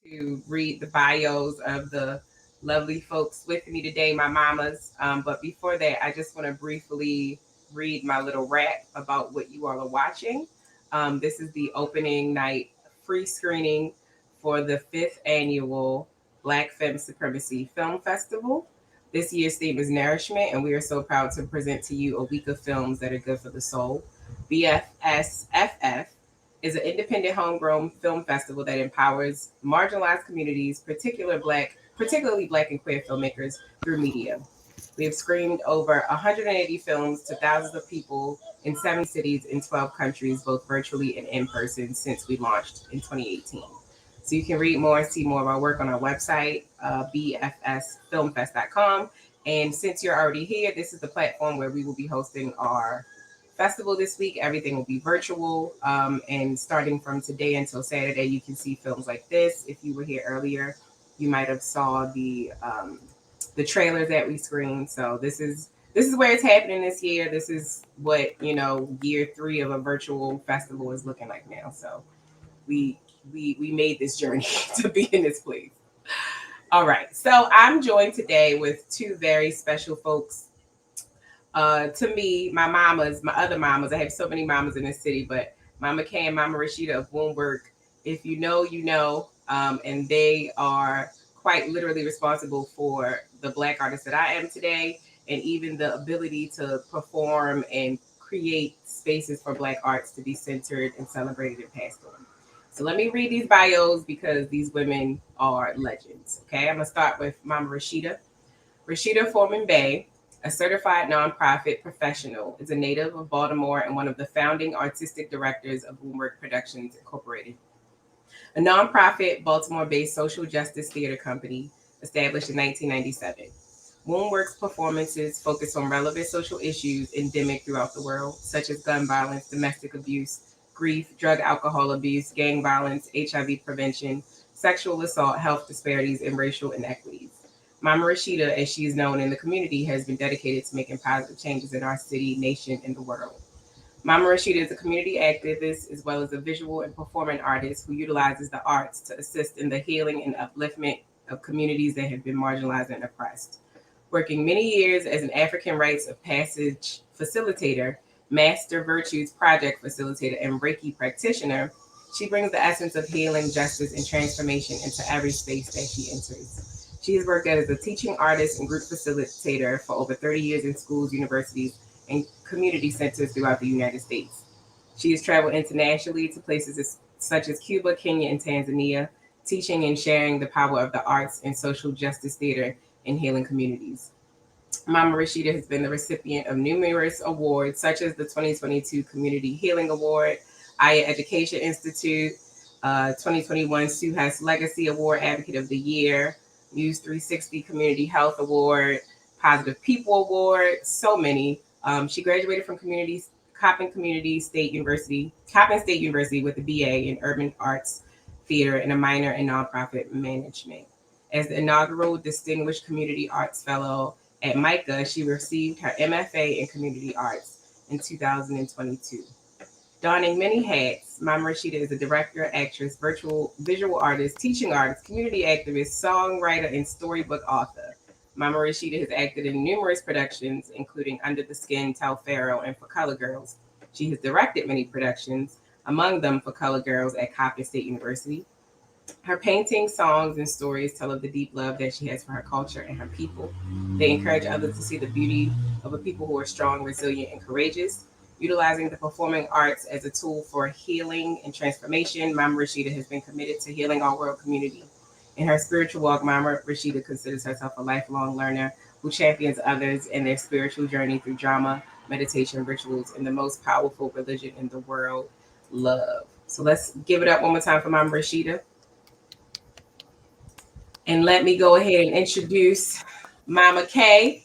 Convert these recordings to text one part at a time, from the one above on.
to read the bios of the lovely folks with me today, my mamas. But before that, I just want to briefly read my little rap about what you all are watching. This is the opening night free screening for the fifth annual Black Femme Supremacy Film Festival. This year's theme is nourishment, and we are so proud to present to you a week of films that are good for the soul. BFSFF is an independent homegrown film festival that empowers marginalized communities, particularly black and queer filmmakers through media. We have screened over 180 films to thousands of people in 70 cities in 12 countries, both virtually and in person, since we launched in 2018. So you can read more and see more of our work on our website, bfsfilmfest.com. And since you're already here, this is the platform where we will be hosting our festival this week. Everything will be virtual. And starting from today until Saturday, you can see films like this. If you were here earlier, you might have saw the trailers that we screened. So this is where it's happening this year. This is what year 3 of a virtual festival is looking like now. So we we made this journey to be in this place. All right. So I'm joined today with two very special folks. To me, my mamas, my other mamas. I have so many mamas in this city, but Mama Kay and Mama Rashida of Wombwork. If you know, you know. And they are quite literally responsible for the Black artist that I am today, and even the ability to perform and create spaces for Black arts to be centered and celebrated and passed on. So let me read these bios because these women are legends. Okay, I'm gonna start with Mama Rashida. Rashida Foreman Bay, a certified nonprofit professional, is a native of Baltimore and one of the founding artistic directors of Wombwork Productions Incorporated, a nonprofit Baltimore-based social justice theater company established in 1997. Wombworks performances focus on relevant social issues endemic throughout the world, such as gun violence, domestic abuse, grief, drug alcohol abuse, gang violence, HIV prevention, sexual assault, health disparities, and racial inequities. Mama Rashida, as she is known in the community, has been dedicated to making positive changes in our city, nation, and the world. Mama Rashida is a community activist as well as a visual and performing artist who utilizes the arts to assist in the healing and upliftment of communities that have been marginalized and oppressed. Working many years as an African Rites of Passage facilitator, Master Virtues Project facilitator, and Reiki practitioner, she brings the essence of healing, justice, and transformation into every space that she enters. She has worked as a teaching artist and group facilitator for over 30 years in schools, universities, and community centers throughout the United States. She has traveled internationally to places such as Cuba, Kenya, and Tanzania, teaching and sharing the power of the arts and social justice theater in healing communities. Mama Rashida has been the recipient of numerous awards, such as the 2022 Community Healing Award, Aya Education Institute, 2021 Sue Hess Legacy Award, Advocate of the Year, Muse 360 Community Health Award, Positive People Award, so many. She graduated from Coppin State University with a BA in Urban Arts Theater and a minor in Nonprofit Management. As the inaugural Distinguished Community Arts Fellow at MICA, she received her MFA in Community Arts in 2022. Donning many hats, Mama Rashida is a director, actress, virtual visual artist, teaching artist, community activist, songwriter, and storybook author. Mama Rashida has acted in numerous productions, including Under the Skin, Tell Pharaoh, and For Color Girls. She has directed many productions, among them For Color Girls at Coppin State University. Her paintings, songs, and stories tell of the deep love that she has for her culture and her people. They encourage others to see the beauty of a people who are strong, resilient, and courageous. Utilizing the performing arts as a tool for healing and transformation, Mama Rashida has been committed to healing our world community. In her spiritual walk, Mama Rashida considers herself a lifelong learner who champions others in their spiritual journey through drama, meditation, rituals, and the most powerful religion in the world, love. So let's give it up one more time for Mama Rashida. And let me go ahead and introduce Mama Kay.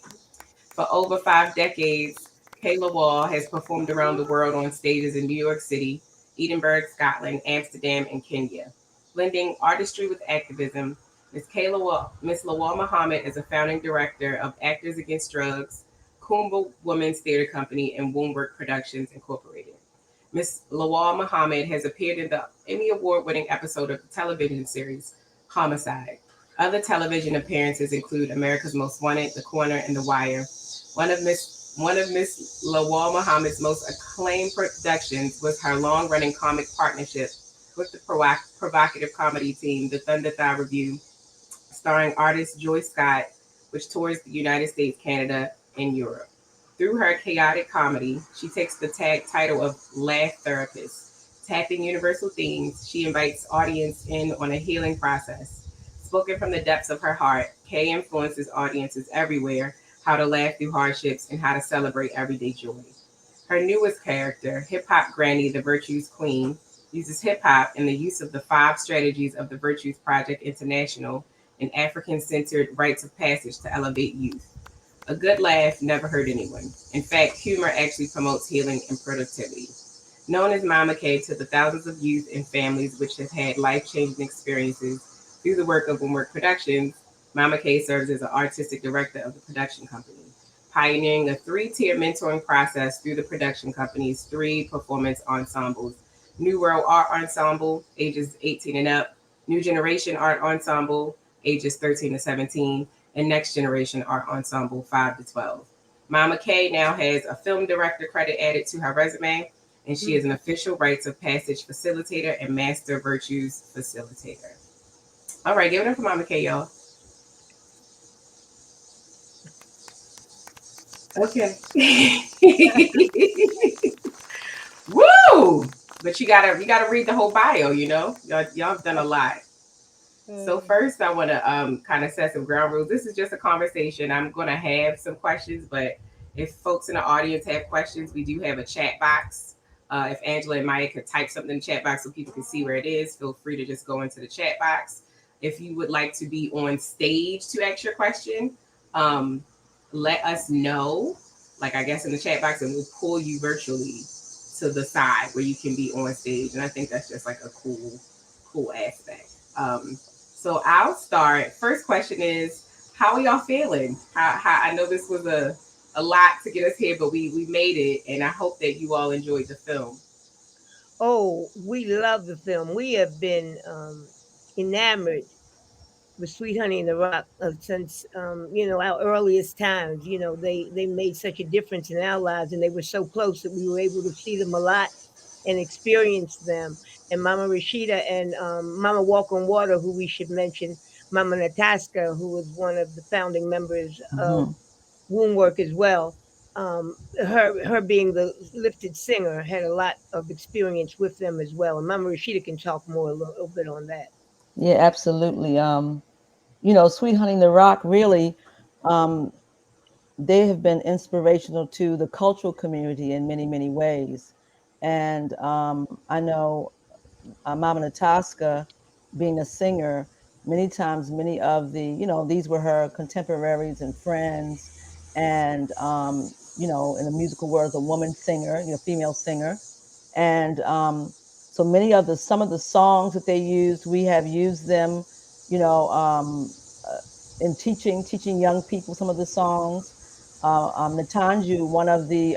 For over 5 decades, Kayla Wall has performed around the world on stages in New York City, Edinburgh, Scotland, Amsterdam, and Kenya. Blending artistry with activism, Miss Lawal Muhammad is a founding director of Actors Against Drugs, Kumba Women's Theater Company, and Wombwork Productions Incorporated. Miss Lawal Muhammad has appeared in the Emmy Award winning episode of the television series Homicide. Other television appearances include America's Most Wanted, The Corner, and The Wire. One of Miss Lawal Muhammad's most acclaimed productions was her long-running comic partnership with the provocative comedy team, The Thunder Thigh Review, starring artist Joy Scott, which tours the United States, Canada, and Europe. Through her chaotic comedy, she takes the tag title of Laugh Therapist. Tapping universal themes, she invites audience in on a healing process. Spoken from the depths of her heart, Kay influences audiences everywhere how to laugh through hardships and how to celebrate everyday joy. Her newest character, Hip Hop Granny, the Virtues Queen, uses hip hop and the use of the five strategies of the Virtues Project International, an African centered rites of passage to elevate youth. A good laugh never hurt anyone. In fact, humor actually promotes healing and productivity. Known as Mama K to the thousands of youth and families which have had life changing experiences through the work of Work Productions, Mama K serves as an artistic director of the production company, pioneering a three-tier mentoring process through the production company's three performance ensembles: New World Art Ensemble, ages 18 and up; New Generation Art Ensemble, ages 13 to 17; and Next Generation Art Ensemble, 5 to 12. Mama K now has a film director credit added to her resume, and she is an official rites of passage facilitator and master virtues facilitator. All right, give it up for Mama K, y'all. Okay. Woo! But you gotta read the whole bio. Y'all have done a lot. So Mm. first, I want to kind of set some ground rules. This is just a conversation. I'm gonna have some questions, but if folks in the audience have questions, we do have a chat box. If Angela and Maya could type something in the chat box so people can see where it is, feel free to just go into the chat box. If you would like to be on stage to ask your question, um, let us know. Like I guess in the chat box, and we'll pull you virtually to the side where you can be on stage. And I think that's just like a cool aspect. So I'll start. First question is, how are y'all feeling? How I know this was a lot to get us here, but we made it, and I hope that you all enjoyed the film. Oh, we love the film. We have been enamored with Sweet Honey in the Rock since our earliest times. They made such a difference in our lives, and they were so close that we were able to see them a lot and experience them. And Mama Rashida and Mama Walk on Water, who we should mention, Mama Natasha, who was one of the founding members of Hmm. Womb Work as well. Her being the lifted singer had a lot of experience with them as well. And Mama Rashida can talk more a little bit on that. Yeah, absolutely. Sweet Honey in the Rock really, um, they have been inspirational to the cultural community in many, many ways. And I know Mama Natasha, being a singer, many times, many of these were her contemporaries and friends. And, in the musical world, a woman singer, female singer. And so some of the songs that they used, we have used them, you know, um, uh, in teaching young people some of the songs. Natanju, one of the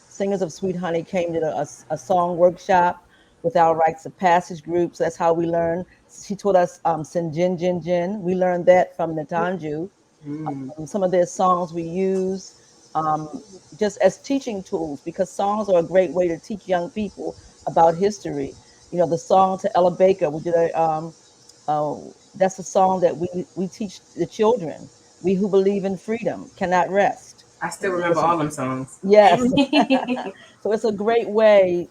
singers of Sweet Honey, came to a song workshop with our rites of passage groups. That's how we learn. She taught us Sinjin Jin Jin. We learned that from Natanju. Mm. Some of their songs we use um, just as teaching tools, because songs are a great way to teach young people about history. The song to Ella Baker, we did uh, that's a song that we teach the children. We who believe in freedom cannot rest. I still remember It's a, all them songs. yes. So it's a great way,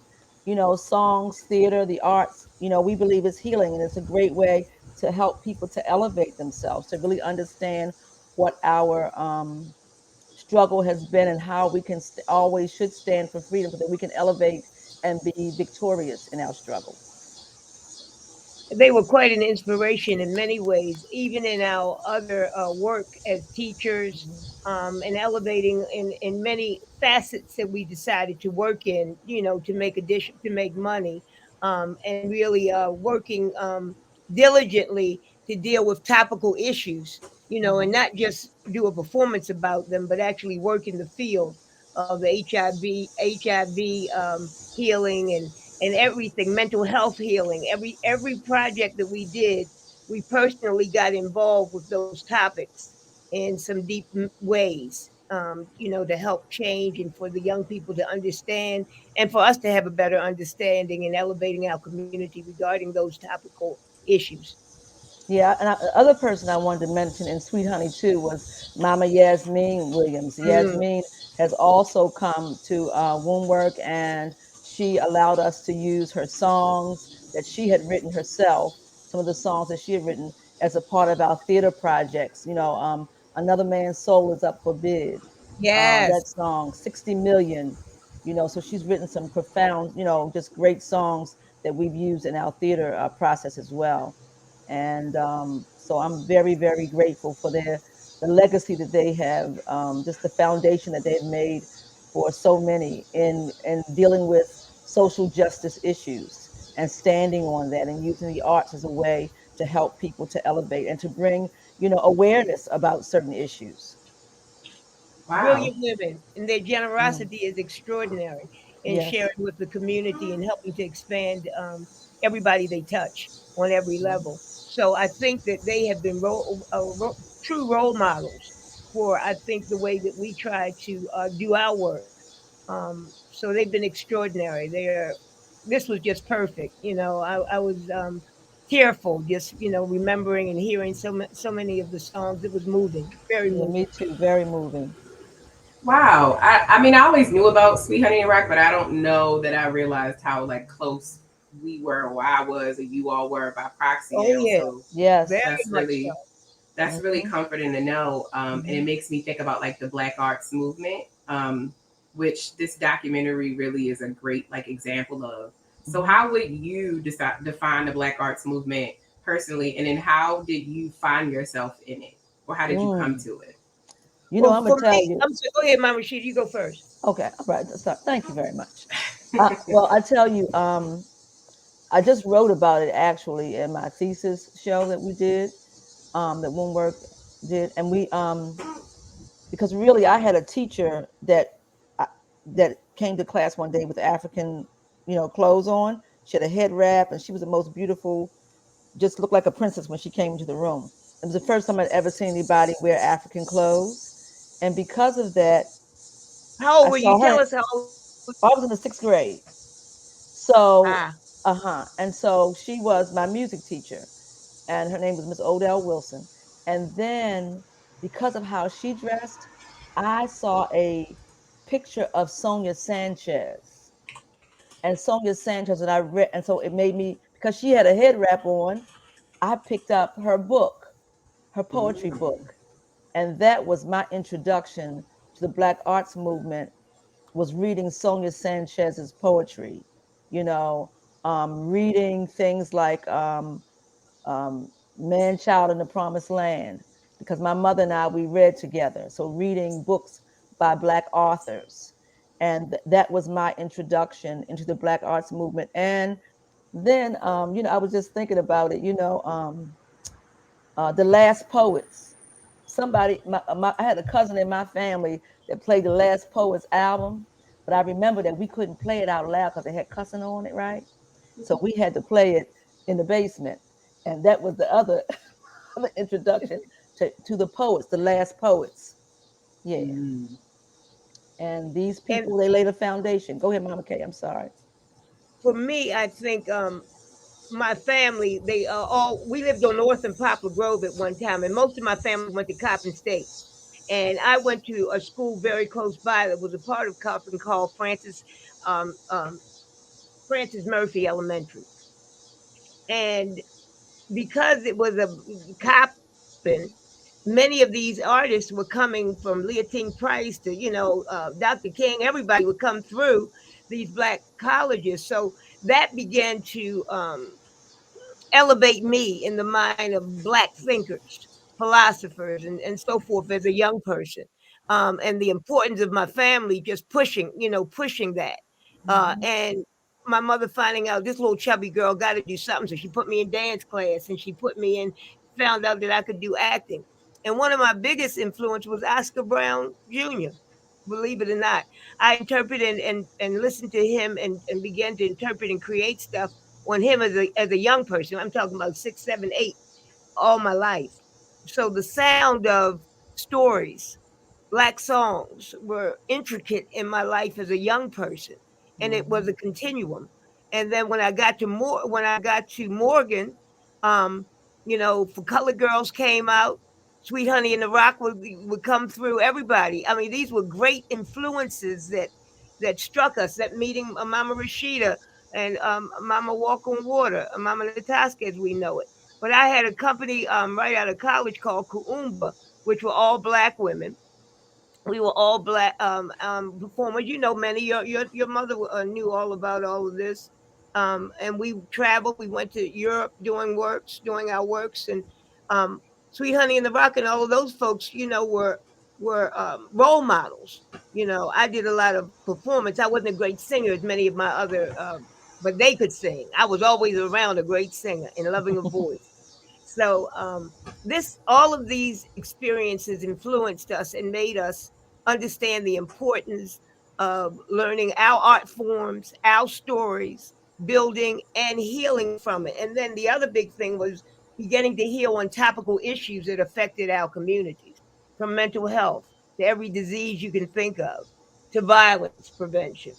songs, theater, the arts, we believe is healing. And it's a great way to help people to elevate themselves, to really understand what our struggle has been and how we can always should stand for freedom so that we can elevate and be victorious in our struggle. They were quite an inspiration in many ways, even in our other work as teachers, and elevating in many facets that we decided to work in, to make addition, to make money, and really working diligently to deal with topical issues, and not just do a performance about them, but actually work in the field of HIV healing and everything, mental health healing. Every project that we did, we personally got involved with those topics in some deep ways, to help change and for the young people to understand and for us to have a better understanding and elevating our community regarding those topical issues. Yeah, and the other person I wanted to mention in Sweet Honey too was Mama Yasmin Williams. Mm, Yasmin has also come to Woundwork, and she allowed us to use her songs that she had written herself. Some of the songs that she had written as a part of our theater projects. Another Man's Soul is Up for Bid. That yes. song, 60 Million. So she's written some profound, just great songs that we've used in our theater process as well. And so I'm very, very grateful for the legacy that they have, just the foundation that they've made for so many in dealing with social justice issues and standing on that and using the arts as a way to help people to elevate and to bring awareness about certain issues. Wow. Brilliant women, and their Mm. generosity is extraordinary in Yes. sharing with the community and helping to expand everybody they touch on every level. So I think that they have been true role models for, I think, the way that we try to do our work. So they've been extraordinary. This was just perfect. I was tearful just remembering and hearing so many of the songs. It was moving, very Yeah, moving. me too. Very moving. Wow. I mean, I always knew about Sweet Honey and Rock, but I don't know that I realized how like close we were, or I was, or you all were by proxy Oh now. yeah, So Yes. very that's much so. really that's really Hmm. comforting to know. And it Hmm. makes me think about like the Black Arts Movement, which this documentary really is a great like example of. So Hmm. how would you define the Black Arts Movement personally, and then how did you find yourself in it, or how did you come Mm. to it? Well, I'm for gonna tell me, you. I'm sorry. Go ahead, Mama Rashid. You go first. Okay, all right. Thank you very much. Well, I tell you, I just wrote about it actually in my thesis show that we did, that Woundwork did, and we because really I had a teacher uh, that came to class one day with African, clothes on. She had a head wrap, and she was the most beautiful, just looked like a princess when she came into the room. It was the first time I'd ever seen anybody wear African clothes, and because of that, How old I were you? saw Tell her. us how old. I was in the sixth grade. Ah, So, and so she was my music teacher, and her name was Miss Odell Wilson. And then, because of how she dressed, I saw a picture of Sonia Sanchez, and Sonia Sanchez, and I read, and so it made me, because she had a head wrap on, I picked up her book, her poetry Mm. book, and that was my introduction to the Black Arts Movement, was reading Sonia Sanchez's poetry, you know, reading things like Man Child in the Promised Land, because my mother and I, we read together. So reading books by Black authors. And that was my introduction into the Black arts movement. And then, I was just thinking about it, The Last Poets. I had a cousin in my family that played the Last Poets album, but I remember that we couldn't play it out loud because it had cussing on it, right? So we had to play it in the basement, and that was the other, other introduction to the poets, the Last Poets. Yeah, Mm. and these and people, they laid a foundation. Go ahead, Mama Kay. I'm sorry. for me, I think my family, they all we lived on North and Poplar Grove at one time, and most of my family went to Coppin State. And I went to a school very close by that was a part of Coppin called um, um, Francis Murphy Elementary. And because it was a Coppin, many of these artists were coming from Leontine Price to, Dr. King. Everybody would come through these black colleges. So that began to elevate me in the mind of black thinkers, philosophers, and so forth as a young person. And the importance of my family just pushing that. Mhm. And my mother finding out this little chubby girl got to do something. So she put me in dance class and she put me in, found out that I could do acting. And one of my biggest influence was Oscar Brown Jr., believe it or not. I interpreted and listened to him and began to interpret and create stuff on him as a young person. I'm talking about 6, 7, 8. all my life. So the sound of stories, Black songs were intricate in my life as a young person, and it was Mhm. a continuum. And then when I got to Morgan, um, For Colored Girls came out, Sweet Honey in the Rock would come through. Everybody, I mean, these were great influences that struck us. That meeting Mama Rashida and Mama Walk on Water, Mama Natasha as we know it. But I had a company right out of college called Kuumba, which were all Black women. We were all Black performers. Many your mother knew all about all of this. And we traveled. We went to Europe doing our works, and um, Sweet Honey and the Rock and all of those folks, were role models. I did a lot of performance. I wasn't a great singer as many of my other, but they could sing. I was always around a great singer and loving a voice. So this all of these experiences influenced us and made us understand the importance of learning our art forms, our stories, building and healing from it. And then the other big thing was beginning to heal on topical issues that affected our communities, from mental health to every disease you can think of, to violence prevention,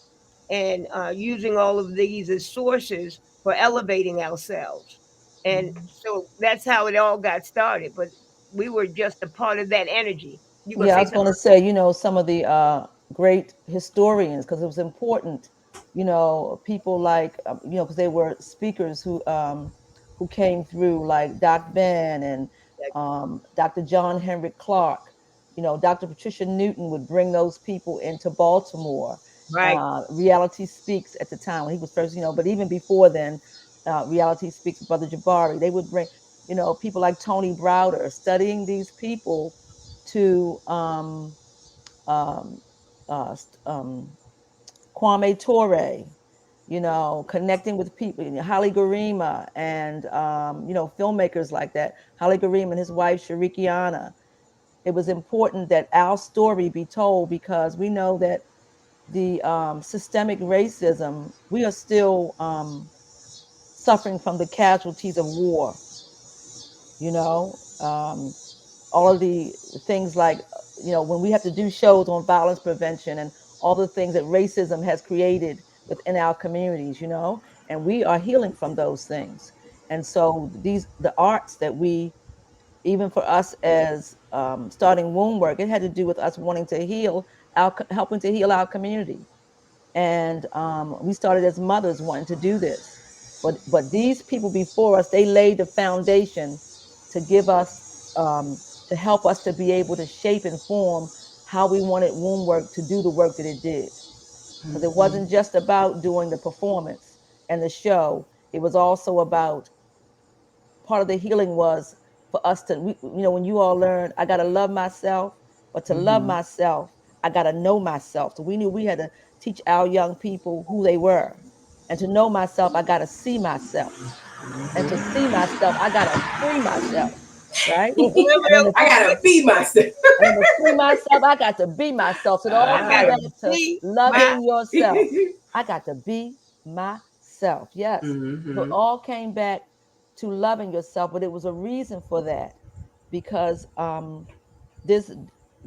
and using all of these as sources for elevating ourselves. And Mhm. so that's how it all got started. But we were just a part of that energy. You gonna Yeah, I say was going something? to say, some of the great historians, because it was important, people like, because they were speakers who came through, like Doc Ben and Dr. John Henrik Clark. Dr. Patricia Newton would bring those people into Baltimore. Right. Reality Speaks at the time when he was first, but even before then, Reality Speaks with Brother Jabari, they would bring, people like Tony Browder, studying these people to um, um, Kwame Ture, connecting with people, Holly Garima, and filmmakers like that, Holly Garima and his wife Sharikiana. It was important that our story be told because we know that the systemic racism, we are still suffering from the casualties of war. You know, all of the things like when we have to do shows on violence prevention and all the things that racism has created within our communities, and we are healing from those things. And so the arts that we, even for us as starting womb work, it had to do with us wanting to heal helping to heal our community. And we started as mothers wanting to do this, but these people before us, they laid the foundation to give us to help us to be able to shape and form how we wanted womb work to do the work that it did, because it Mhm. wasn't just about doing the performance and the show. It was also about, part of the healing was for us to when you all learn, I got to love myself, but to love Mhm. myself, I got to know myself. So we knew we had to teach our young people who they were, and to know myself, I got to see myself, and to see myself, I got to free myself, right? and then to, I gotta be myself. and then to free myself, I got to be myself. So it all I came Ah. gotta back to be my loving yourself. I got to be myself. Yes. So it Mhm. all came back to loving yourself, but it was a reason for that, because this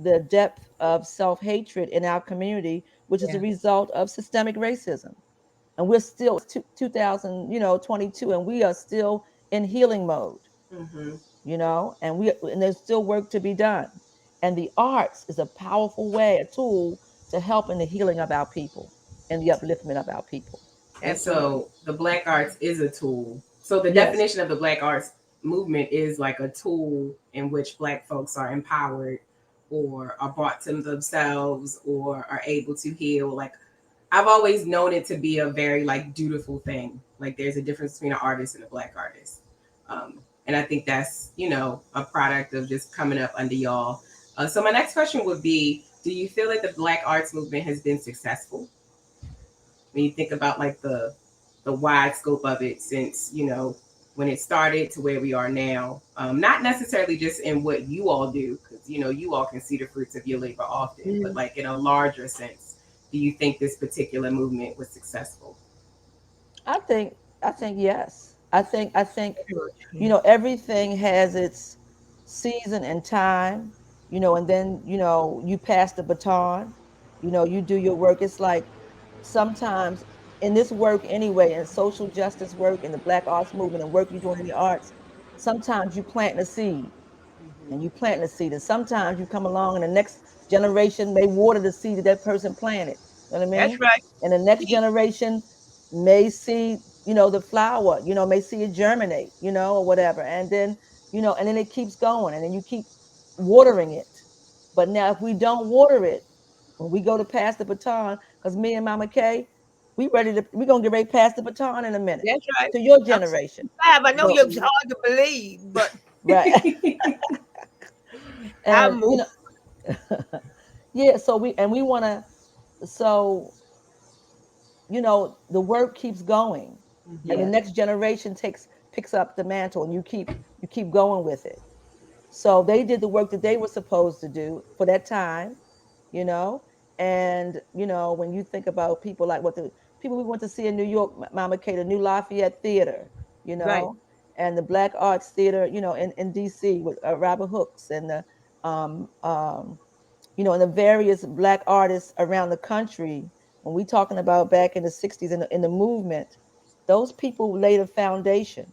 the depth of self-hatred in our community, which is a Yeah. result of systemic racism. And we're still 2000, 22, and we are still in healing mode, Mhm. and there's still work to be done. And the arts is a powerful way, a tool to help in the healing of our people and the upliftment of our people. And absolutely. so the Black arts is a tool. So the Yes. definition of the Black arts movement is like a tool in which Black folks are empowered or are brought to themselves or are able to heal. Like I've always known it to be a very like dutiful thing. Like there's a difference between an artist and a Black artist. And I think that's, a product of just coming up under y'all. So my next question would be, do you feel that the Black arts movement has been successful? When you think about like the wide scope of it since when it started to where we are now, not necessarily just in what you all do, because you all can see the fruits of your labor often, but Mhm. like in a larger sense, do you think this particular movement was successful? I think yes. I think Very much. you Yeah. know everything has its season and time, you know, and then you know you pass the baton, you know, you do your work. It's like sometimes in this work anyway, in social justice work, in the Black arts movement, and work you're doing in the arts, sometimes you plant a seed and you plant the seed, and sometimes you come along and the next generation may water the seed that that person planted. You know what I That's mean? right. And the next See, generation may see, you know, the flower, you know, may see it germinate, you know, or whatever. And then, you know, and then it keeps going, and then you keep watering it. But now, if we don't water it, when we go to pass the baton, because me and Mama Kay, we're gonna get ready to pass the baton in a minute that's right. to your I'm generation. 65. I know But it's hard to believe, but right, I and you move. know, yeah. So we want to. So you know, the work keeps going, and the Yeah. next generation takes picks up the mantle, and you keep going with it. So they did the work that they were supposed to do for that time, you know. And you know, when you think about people like what the people we went to see in New York, Mama K, the New Lafayette Theater, you Right, know, and the Black Arts Theater, you know, in D.C. with Robert Hooks and the um, um, you know, and the various Black artists around the country. When we talking about back in the '60s in the movement, those people laid a foundation.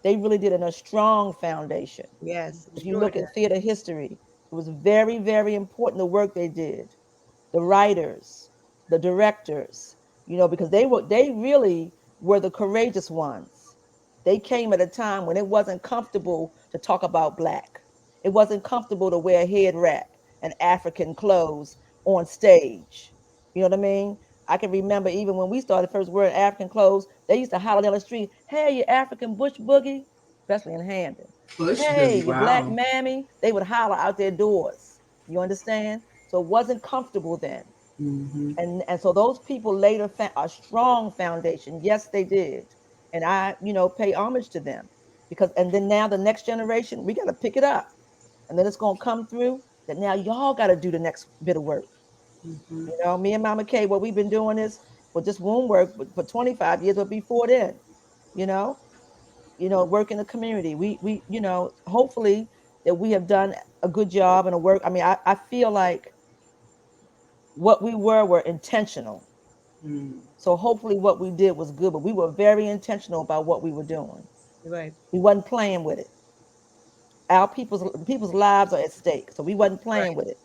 They really did a strong foundation. yes, If you look extraordinary. at theater history, it was very, very important the work they did. The writers, the directors, you know, because they really were the courageous ones. They came at a time when it wasn't comfortable to talk about black. It wasn't comfortable to wear a head wrap and African clothes on stage. You know what I mean? I can remember even when we started first wearing African clothes, they used to holler down the street, "Hey, you African bush boogie," especially in Hamden. Bush "Hey, boogie. you black Wow. mammy." They would holler out their doors. You understand? So it wasn't comfortable then. Hmm. And so those people laid a strong foundation. Yes, they did. And I, you know, pay homage to them because, and then now the next generation, we got to pick it up. And then it's going to come through that now y'all got to do the next bit of work. Hmm. You know, me and Mama Kay, what we've been doing is for just womb work for 25 years, but before then, you know, work in the community. You know, hopefully that we have done a good job and a work. I mean, I feel like what we were intentional. Mm. So hopefully what we did was good, but we were very intentional about what we were doing. Right. We wasn't playing with it. Our people's lives are at stake, so we wasn't playing Right. with it.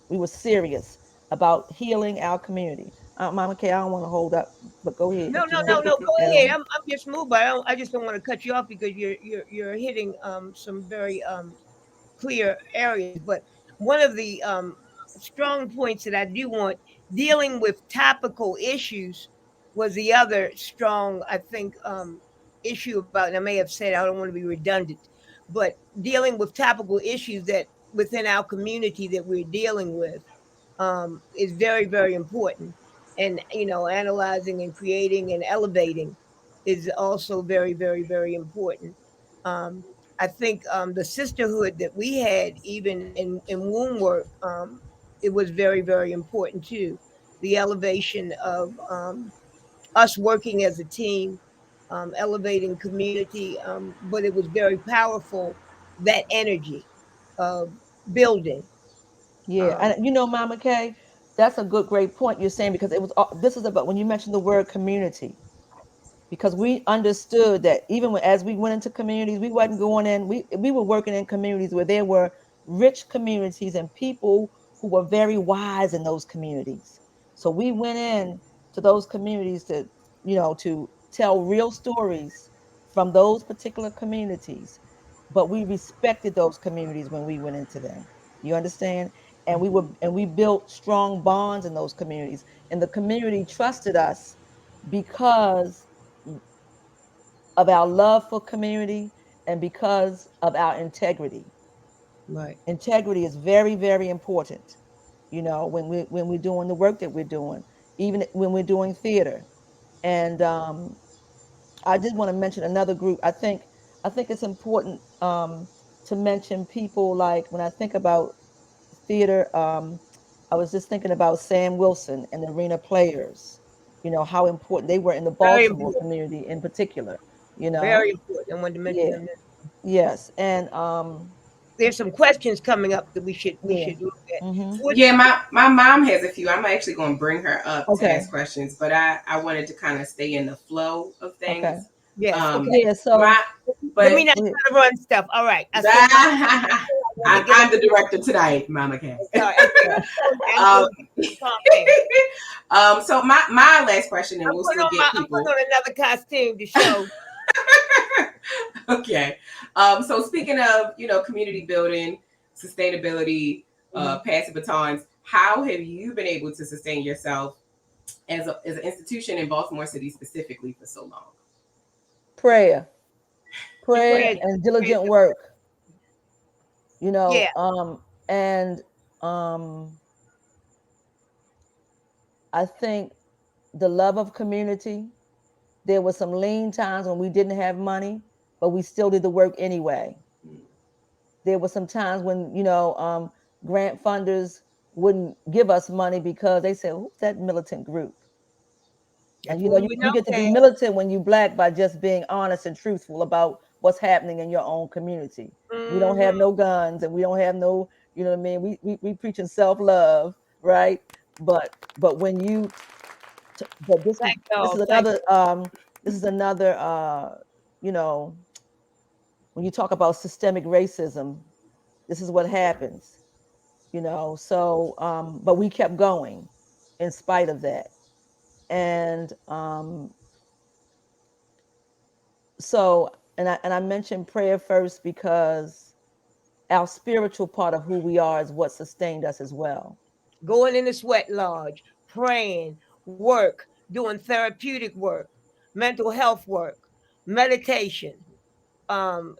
We were serious about healing our community. Mama K, I don't want to hold up, but go ahead No, if you no, want no, to no. Go add ahead. on. I'm just moved, but I just don't want to cut you off because you're hitting some very clear areas. But one of the strong points that I do want dealing with topical issues was the other strong, I think, issue about. And I may have said I don't want to be redundant, but dealing with topical issues that within our community that we're dealing with is very, very important. And analyzing and creating and elevating is also very, very, very important. Um, I think the sisterhood that we had, even in womb work, it was very, very important too. The elevation of us working as a team, elevating community, but it was very powerful, that energy of building. Yeah, Um, and you know, Mama Kay, that's a great point you're saying because it was. This is about when you mentioned the word community. Because we understood that even as we went into communities, we wasn't going in. We were working in communities where there were rich communities and people who were very wise in those communities. So we went in to those communities to, you know, to tell real stories from those particular communities. But we respected those communities when we went into them. You understand? And we built strong bonds in those communities. And the community trusted us because of our love for community and because of our integrity. right. Integrity is very, very important. You know, when we're doing the work that we're doing, even when we're doing theater. And I did want to mention another group. I think it's important to mention people like when I think about theater. I was just thinking about Sam Wilson and the Arena Players. You know how important they were in the Very Baltimore important. community in particular. You know, Very important. I wanted to mention yeah, them. yes, and There's some questions coming up that we yeah, should look at. mm-hmm. What's Yeah, my mom has a few. I'm actually going to bring her up to Okay, ask questions, but I wanted to kind of stay in the flow of okay, things. yes? Um, Okay. yeah. So, my Let but me not go ahead. try to run stuff. All right. So my I want to get I'm the director tonight, Mama Cass. sorry. I'm um, going to calm down. so my last question, and we'll still get I'm putting people. on another costume to show. Okay. So speaking of, community building, sustainability, Mhm. passing batons, how have you been able to sustain yourself as an institution in Baltimore City specifically for so long? Prayer, prayer, Praise, and praise diligent the Lord. work. Yeah. And um, I think the love of community. There were some lean times when we didn't have money, but we still did the work anyway. There were some times when grant funders wouldn't give us money because they said, "Who's that militant group?" And That's what we would you know get to be that. militant when you black by just being honest and truthful about what's happening in your own community. We don't Mm-hmm. have no guns and we don't have no, you know what I mean. We preaching self love, right? But when you but Thank this is y'all. Thank another this is another you know when you talk about systemic racism, this is what happens, so but we kept going in spite of that. And so and I mentioned prayer first because our spiritual part of who we are is what sustained us as well. you. Going in the sweat lodge, praying, work, doing therapeutic work, mental health work, meditation,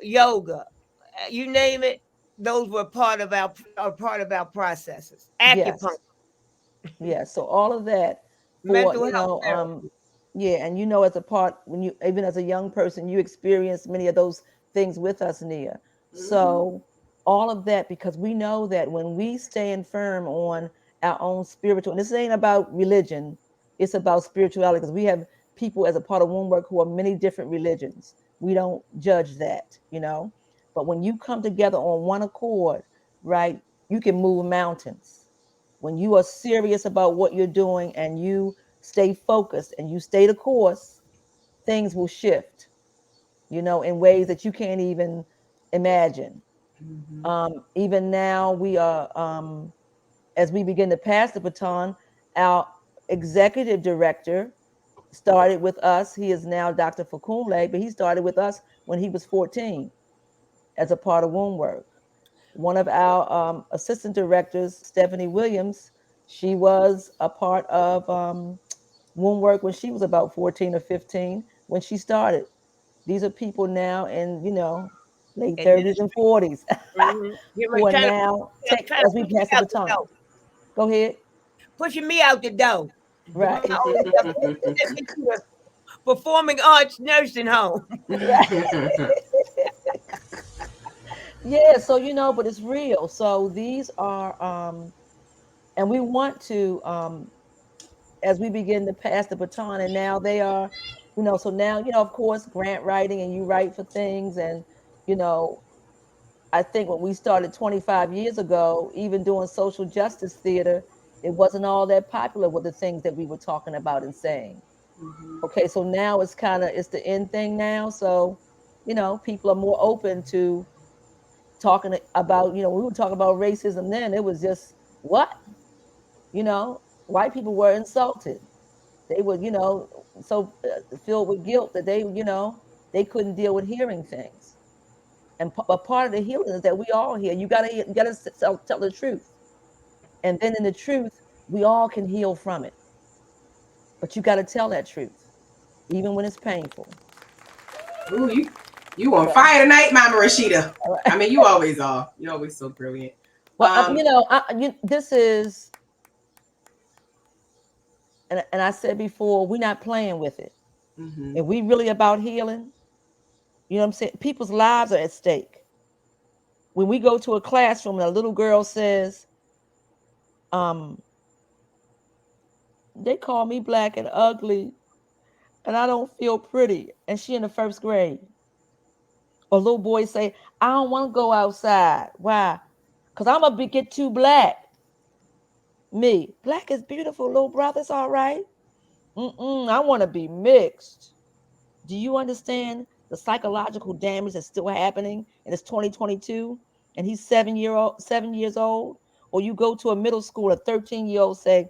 yoga, you name it. Those were part of our processes. Acupuncture, Yes, yes. So all of that for mental health therapy. yeah, and as a part when you even as a young person, you experienced many of those things with us, Nia. Mm-hmm. So all of that because we know that when we stand firm on our own spiritual, and this ain't about religion, it's about spirituality because we have people as a part of Womb Work who are many different religions. We don't judge that. But when you come together on one accord, right, you can move mountains when you are serious about what you're doing and you stay focused and you stay the course, things will shift, in ways that you can't even imagine. Mm-hmm. Even now, we are, as we begin to pass the baton, our executive director started with us. He is now Dr. Fakunle, but he started with us when he was 14 as a part of Womb Work. One of our assistant directors, Stephanie Williams, she was a part of Womb Work when she was about 14 or 15 when she started. These are people now in, late 30s and Administration. 40s You're who right, are now take trying to as we push me pass the out the baton. door. Go ahead. Pushing me out the door. With my Right. own stuff. Send me to the performing arts nursing home. Right. Yeah, so but it's real. So these are and we want to as we begin to pass the baton and now they are so now of course grant writing and you write for things and you know I think when we started 25 years ago even doing social justice theater it wasn't all that popular with the things that we were talking about and saying. Mm-hmm. Okay, so now it's the end thing now, so people are more open to talking about we were talking about racism then it was just what white people were insulted. They were, so filled with guilt that they couldn't deal with hearing things. And a part of the healing is that we all hear. You gotta tell the truth, and then in the truth, we all can heal from it. But you gotta tell that truth, even when it's painful. Ooh, you on So, fire tonight, Mama Rashida. all I right. mean, you always are. You're always so brilliant. Well, Um, this is, and I said before, we're not playing with it. mm-hmm. If we really about healing, what I'm saying? People's lives are at stake. When we go to a classroom and a little girl says, um, they call me black and ugly. and I don't feel pretty. And she in the first grade. Or little boys say, I don't want to go outside. Why? Because I'm going to get too black. Me, black is beautiful, little brother. It's all right. I want to be mixed. Do you understand the psychological damage that's still happening? And it's 2022, and he's 7 years old. Or you go to a middle school, a 13-year-old say,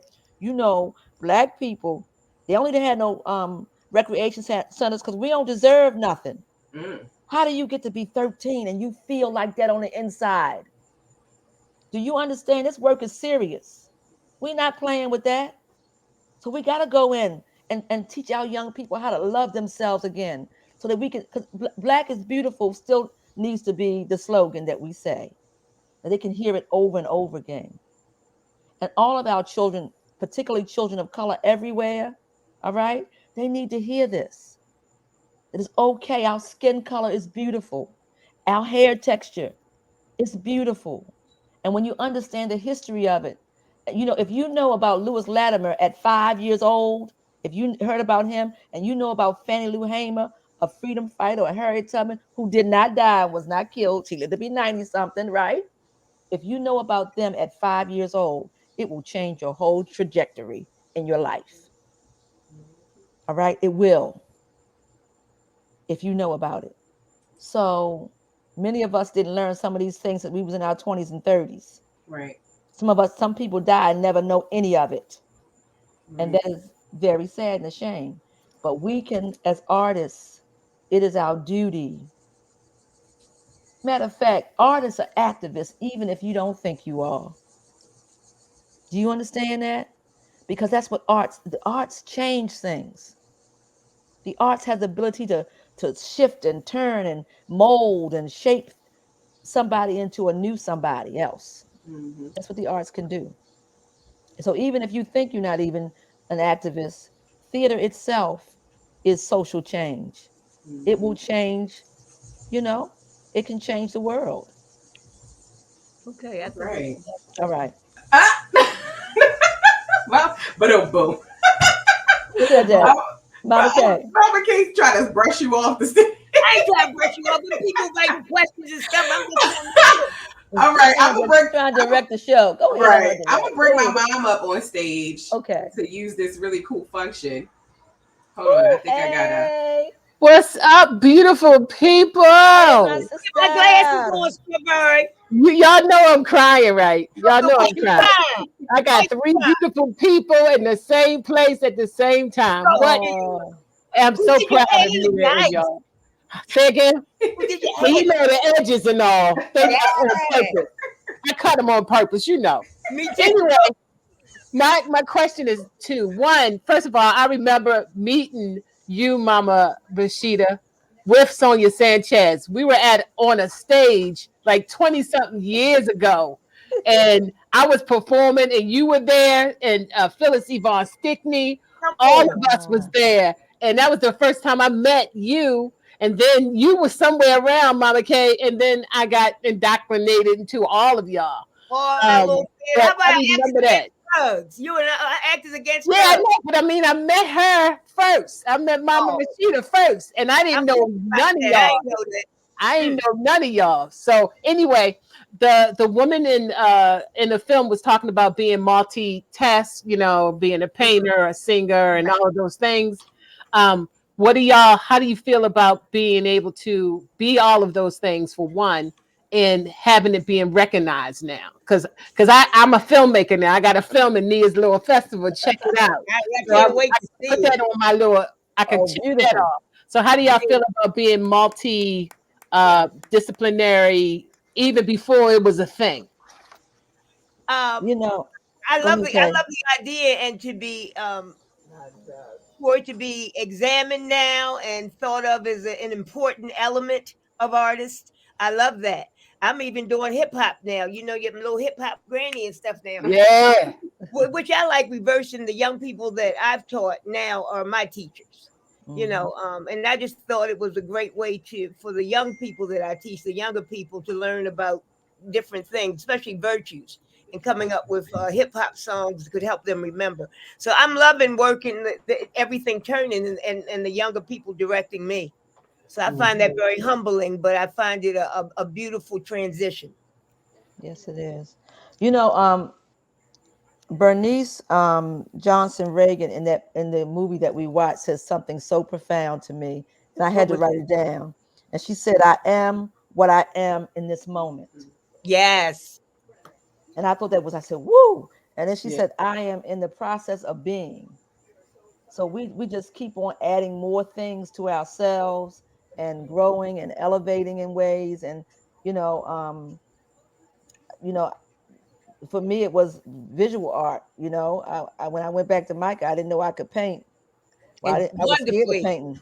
black people, they only had no recreation centers because we don't deserve nothing. Mm. How do you get to be 13 and you feel like that on the inside? Do you understand this work is serious? We're not playing with that. So we got to go in and teach our young people how to love themselves again so that we can, because black is beautiful still needs to be the slogan that we say, that they can hear it over and over again. And all of our children, particularly children of color everywhere, all right, they need to hear this. It is okay. Our skin color is beautiful. Our hair texture is beautiful. And when you understand the history of it, if you know about Lewis Latimer at 5 years old, if you heard about him and you know about Fannie Lou Hamer, a freedom fighter, or Harriet Tubman, who did not die, was not killed, she lived to be 90 something, right? If you know about them at 5 years old, it will change your whole trajectory in your life. All right? It will, if you know about it. So many of us didn't learn some of these things that we was in our 20s and 30s. Right. Some people die and never know any of it. And Right. that is very sad and a shame. But we can, as artists, it is our duty. Matter of fact, artists are activists, even if you don't think you are. Do you understand that? Because that's what the arts change things. The arts have the ability to shift and turn and mold and shape somebody into a new somebody else. Mm-hmm. That's what the arts can do. So even if you think you're not even an activist, theater itself is social change. Mm-hmm. It will change, it can change the world. Okay, I think Right. All right. Ah! Well, but boom. Who said that? Mama K. Mama K trying to brush you off the stage. I ain't trying to brush you off. When people writing questions and stuff, I'm just trying to All right, I'm trying to direct the show. Go ahead. Right, I'm gonna bring my mom up on stage. Okay. To use this really cool function. Hold on, I think I gotta. What's up, beautiful people? my glasses on, Strawberry. Y'all know I'm crying, right? Y'all know I'm crying. I got three beautiful people in the same place at the same time. What? I'm so proud of you, y'all. Say again? Well, you know the edges and all. They on purpose. I cut them on purpose, you know. Me too. Anyway, my question is two. One, first of all, I remember meeting you, Mama Rashida, with Sonia Sanchez. We were on a stage like 20-something years ago. And I was performing and you were there, and Phyllis Yvonne Stickney, all of us was there. And that was the first time I met you. And then you were somewhere around, Mama K, and then I got indoctrinated into all of y'all. How about I remember that. Drugs? You and Actors Against Drugs. Yeah, I know, but I mean, I met her first. I met Mama Rashida first, and I didn't know none of y'all. I ain't know none of y'all. So anyway, the woman in the film was talking about being multitask, being a painter, a singer, and all of those things. What do y'all? How do you feel about being able to be all of those things for one, and having it being recognized now? Because I'm a filmmaker now. I got a film in Nia's little festival. Check it out. I can't wait to see put that on my little. I can check that off. So how do y'all feel about being disciplinary even before it was a thing? I love the idea, and to be for it to be examined now and thought of as an important element of artists. I love that. I'm even doing hip hop now. Getting a little hip hop granny and stuff now. Yeah. Which I like reversing. The young people that I've taught now are my teachers. And I just thought it was a great way for the young people that I teach, the younger people, to learn about different things, especially virtues. and coming up with hip hop songs that could help them remember. So I'm loving working everything turning and the younger people directing me. So I find that very humbling, but I find it a beautiful transition. Yes, it is. You know, Bernice Johnson Reagan in the movie that we watched says something so profound to me, and I had to write it down. And she said, "I am what I am in this moment." Yes. And I thought that was, I said, "Woo!" And then she said, "I am in the process of being." So we just keep on adding more things to ourselves and growing and elevating in ways. And you know, you know, for me it was visual art. You know, when I went back to Micah, I didn't know I could paint. Well, I was scared of painting,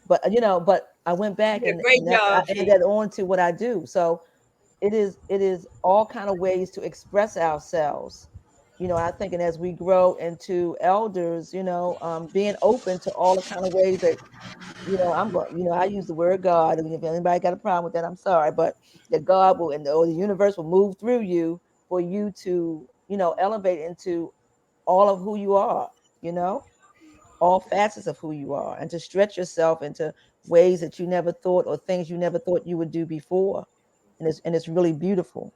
but you know, but I went back and I added that on to what I do. So it is all kind of ways to express ourselves. You know, I think, and as we grow into elders, you know, being open to all the kind of ways that, you know, I'm going, you know, I use the word God. I mean, if anybody got a problem with that, I'm sorry, but that God will, or the universe will move through you for you to, you know, elevate into all of who you are, you know, all facets of who you are, and to stretch yourself into ways that you never thought, or things you never thought you would do before. And it's really beautiful.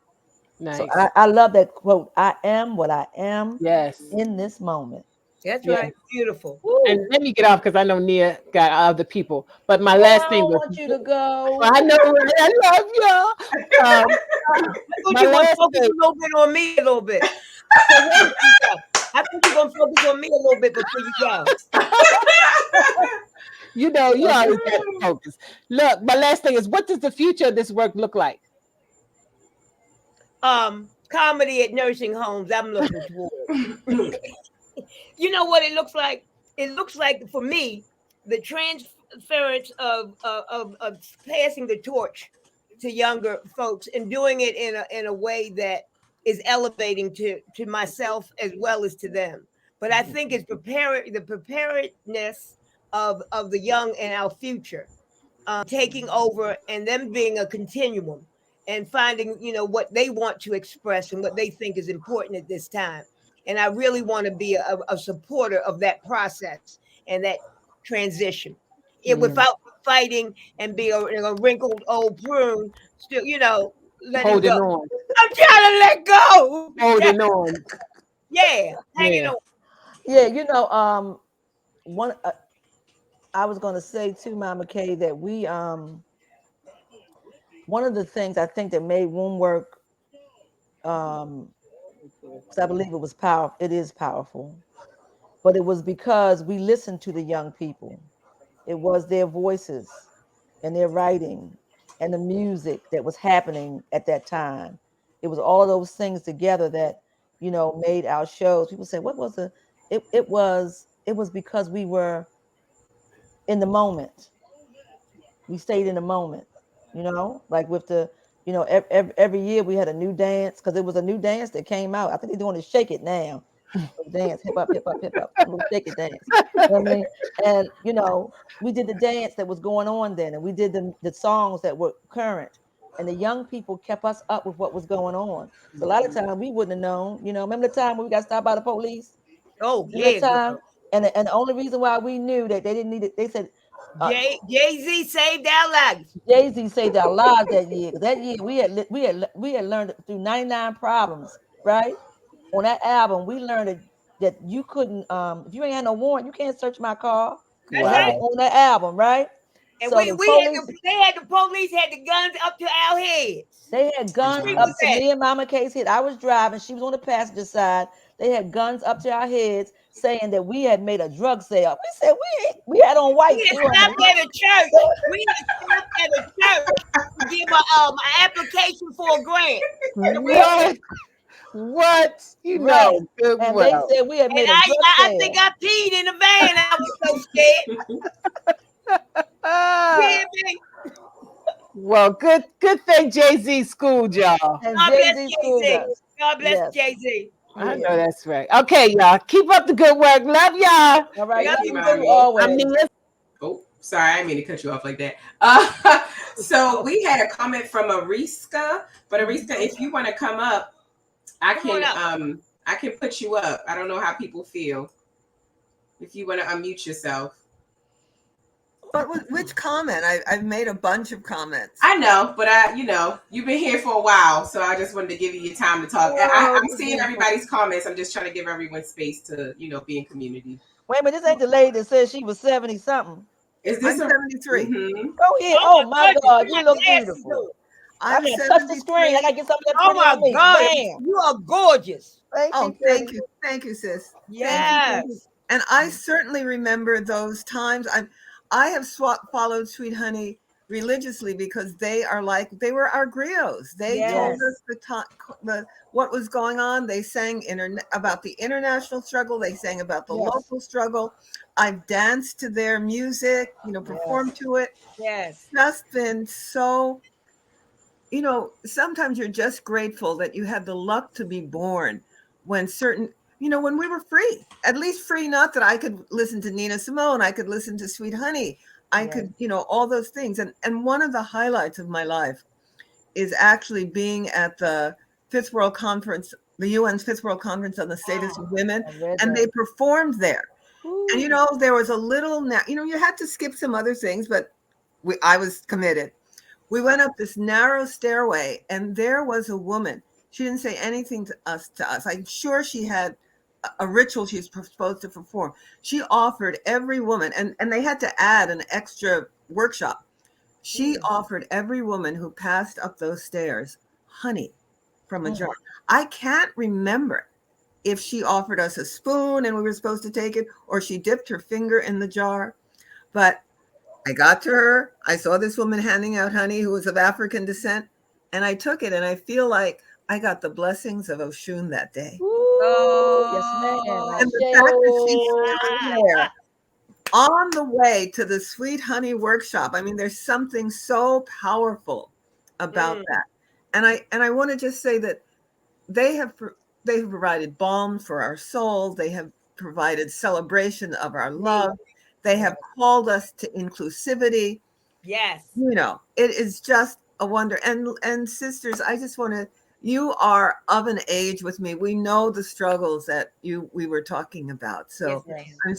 Nice. So I love that quote. I am what I am. Yes. In this moment. That's right. Beautiful. Woo. And let me get off because I know Nia got other people. But my last thing was, I want you to go. I know, right? I love y'all. My last focus a little bit on me a little bit. I think you're gonna focus on me a little bit before you go. You know, you always got to focus. Look, my last thing is, what does the future of this work look like? Comedy at nursing homes. I'm looking toward. You know what it looks like? It looks like, for me, the transference of passing the torch to younger folks and doing it in a way that is elevating to myself as well as to them. But I think it's the preparedness of the young and our future, taking over and them being a continuum and finding, you know, what they want to express and what they think is important at this time. And I really want to be a supporter of that process and that transition. Without fighting and be a wrinkled old prune, still, you know, holding on. I'm trying to let go. Holding on. Yeah, hanging on. Yeah, you know, one I was going to say to Mama Kay that we one of the things I think that made womb work, because I believe it was powerful. It is powerful, but it was because we listened to the young people. It was their voices and their writing and the music that was happening at that time. It was all of those things together that, you know, made our shows. People say, what was the, it was because we were in the moment. We stayed in the moment, you know, like with the, you know, every year we had a new dance, because it was a new dance that came out. I think they're doing the Shake It now. Dance, hip hop, hip hop, hip hop, shake it dance. You know what I mean? And you know, we did the dance that was going on then, and we did the songs that were current, and the young people kept us up with what was going on. So a lot of times we wouldn't have known. You know, remember the time when we got stopped by the police? Oh yeah. Time? And the only reason why we knew that they didn't need it, they said Jay-Z saved our lives. Jay-Z saved our lives that year. That year we had learned through 99 Problems, right? On that album, we learned that you couldn't, if you ain't had no warrant, you can't search my car. That's right. On that album, right? And so they had the police had the guns up to our heads. They had guns up to me and Mama Kay's head. I was driving, she was on the passenger side. They had guns up to our heads, saying that we had made a drug sale. We said we had on white. We had stopped at a church. We had stopped at a church to give an application for a grant. What? You right. know. And they said we had made a drug sale. I think I peed in the van. I was so scared. Well, good thing Jay-Z schooled y'all. And God Jay-Z schooled us. God bless Jay-Z. I know that's right. Okay, y'all. Keep up the good work. Love y'all. All right. Love you, always. Oh, sorry, I didn't mean to cut you off like that. So we had a comment from Ariska, but Ariska, if you want to come up, I Come on I can put you up. I don't know how people feel. If you want to unmute yourself. Which comment? I've made a bunch of comments. I know, but you've been here for a while, so I just wanted to give you your time to talk. I'm seeing everybody's comments. I'm just trying to give everyone space to, be in community. Wait, but this ain't the lady that said she was 70 something. Is this I'm 73. Mm-hmm. Oh yeah. Oh my God, you look beautiful. I'm I gotta touch the screen. I gotta get something that Oh pretty my on me. God, Bam. you are gorgeous. Thank you, sis. Yes. Thank you. And I certainly remember those times. I have followed Sweet Honey religiously because they were our griots. They told us what was going on. They sang about the international struggle. They sang about the local struggle. I've danced to their music, performed to it. Yes. Just been so, sometimes you're just grateful that you had the luck to be born when when we were free, at least free, not that I could listen to Nina Simone, I could listen to Sweet Honey. I could, all those things. And one of the highlights of my life is actually being at the Fifth World Conference, the UN's Fifth World Conference on the Status of Women, and they performed there. Ooh. And, there was a little, you had to skip some other things, but I was committed. We went up this narrow stairway, and there was a woman. She didn't say anything to us. I'm sure she had a ritual she's supposed to perform. She offered every woman, and they had to add an extra workshop. She offered every woman who passed up those stairs honey from a jar. I can't remember if she offered us a spoon and we were supposed to take it, or she dipped her finger in the jar. But I got to her. I saw this woman handing out honey who was of African descent, and I took it, and I feel like I got the blessings of Oshun that day. Yes, ma'am. And the fact that she's sitting there on the way to the Sweet Honey workshop. I mean, there's something so powerful about that. And I want to just say that they have provided balm for our souls. They have provided celebration of our love. They have called us to inclusivity. Yes. It is just a wonder. And sisters, I just want to, you are of an age with me. We know the struggles that we were talking about. So I'm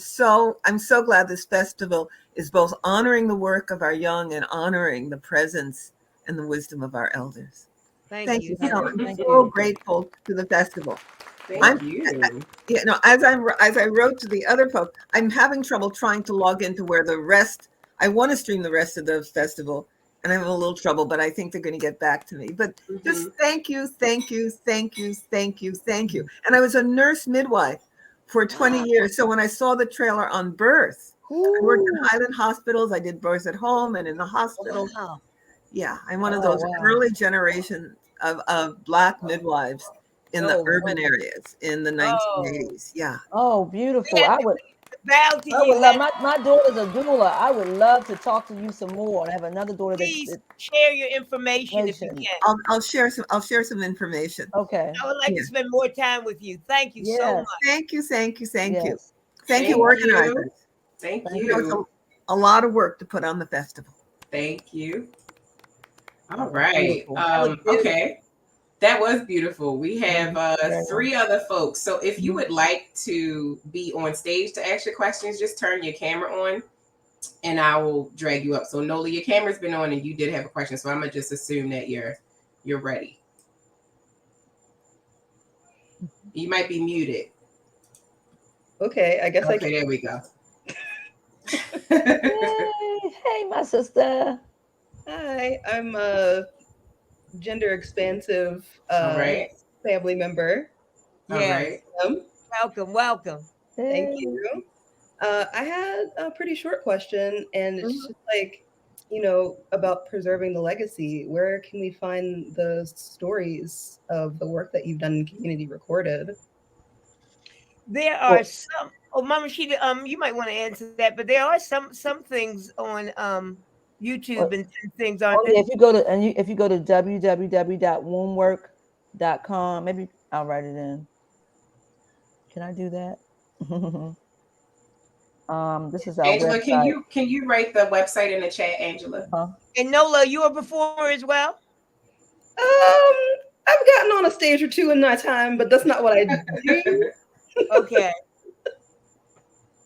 so glad this festival is both honoring the work of our young and honoring the presence and the wisdom of our elders. Thank you. I'm so grateful to the festival. Thank you. As I wrote to the other folks, I'm having trouble trying to log into where I want to stream the rest of the festival, and I have a little trouble, but I think they're going to get back to me. But just thank you. And I was a nurse midwife for 20 years. So when I saw the trailer on birth, I worked in Highland hospitals. I did births at home and in the hospital. Yeah, I'm one of those early generation of Black midwives in the urban areas in the 1980s. Yeah. Oh, beautiful. I would love, my daughter's a doula. I would love to talk to you some more. I have another daughter. Please share your information if you can. I'll share some information. Okay. I would like to spend more time with you. Thank you so much. Thank you. Thank you, organizers. Thank you. It's a lot of work to put on the festival. Thank you. All right. Okay. That was beautiful. We have 3 other folks. So if you would like to be on stage to ask your questions, just turn your camera on and I will drag you up. So Nola, your camera's been on and you did have a question. So I'm gonna just assume that you're ready. You might be muted. Okay, I guess Okay, there we go. Hey, my sister. Hi, I'm a gender expansive family member. All right. Welcome. Thank you. I had a pretty short question, and it's just like, about preserving the legacy. Where can we find the stories of the work that you've done in community recorded? There are some. Oh, Mama Sheeta, you might want to answer that, but there are some things on YouTube and things aren't there? If you go to www.wombwork.com, maybe I'll write it in. Can I do that? This is our Angela, website. can you write the website in the chat, Angela? And Nola, you a performer as well? I I've gotten on a stage or two in my time, but that's not what I do. Okay.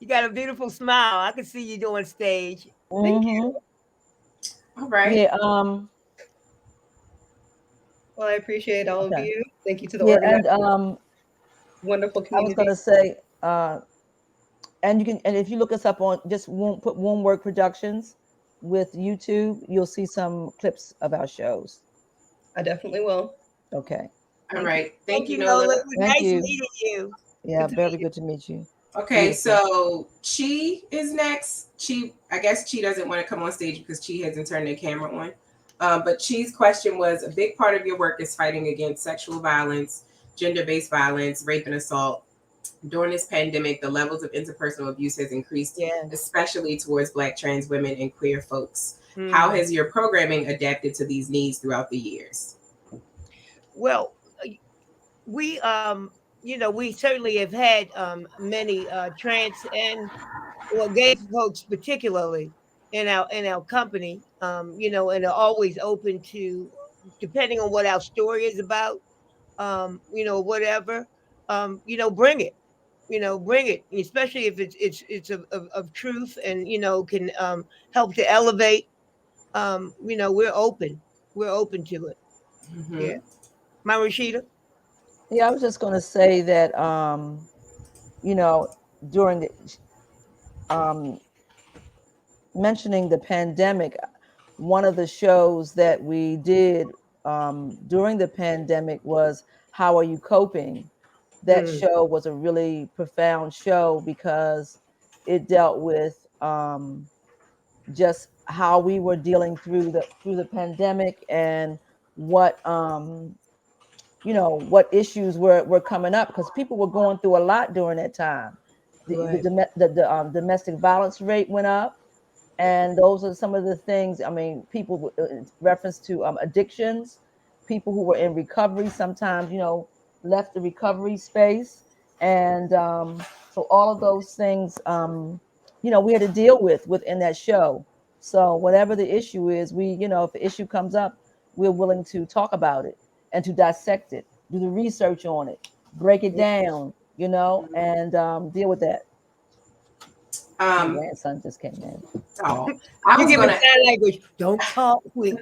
You got a beautiful smile. I can see you doing stage. Thank you. All right. Yeah. Well, I appreciate all of Okay. you. Thank you to the Yeah, organizers. and Wonderful I was going community. to say, and you can, and if you look us up on just put Womb Work Productions with YouTube, you'll see some clips of our shows. I definitely will. Okay. All right. Thank Thank you, you, Nola. Nola. It was Thank nice you. meeting you. Yeah, Good to very meet you. good to meet you. Okay, Beautiful. so Chi is next. I guess Chi doesn't want to come on stage because Chi hasn't turned their camera on. But Chi's question was, a big part of your work is fighting against sexual violence, gender-based violence, rape and assault. During this pandemic, the levels of interpersonal abuse has increased, Yes. especially towards Black trans women and queer folks. How has your programming adapted to these needs throughout the years? Well, we we certainly have had many trans and gay folks particularly in our company, and are always open to, depending on what our story is about, whatever, bring it. Bring it, especially if it's of truth and can help to elevate. We're open. We're open to it. Mm-hmm. Yeah, my Rashida. Yeah, I was just going to say that, during the mentioning the pandemic, one of the shows that we did during the pandemic was How Are You Coping? That show was a really profound show because it dealt with just how we were dealing through the pandemic and what what issues were coming up, because people were going through a lot during that time. Right. The domestic violence rate went up, and those are some of the things. I mean, people reference to addictions, people who were in recovery sometimes left the recovery space, and so all of those things we had to deal with within that show. So whatever the issue is, we if the issue comes up, we're willing to talk about it and to dissect it, do the research on it, break it down, and deal with that. My grandson just came in. Oh, I You was give gonna it sign language. Don't talk with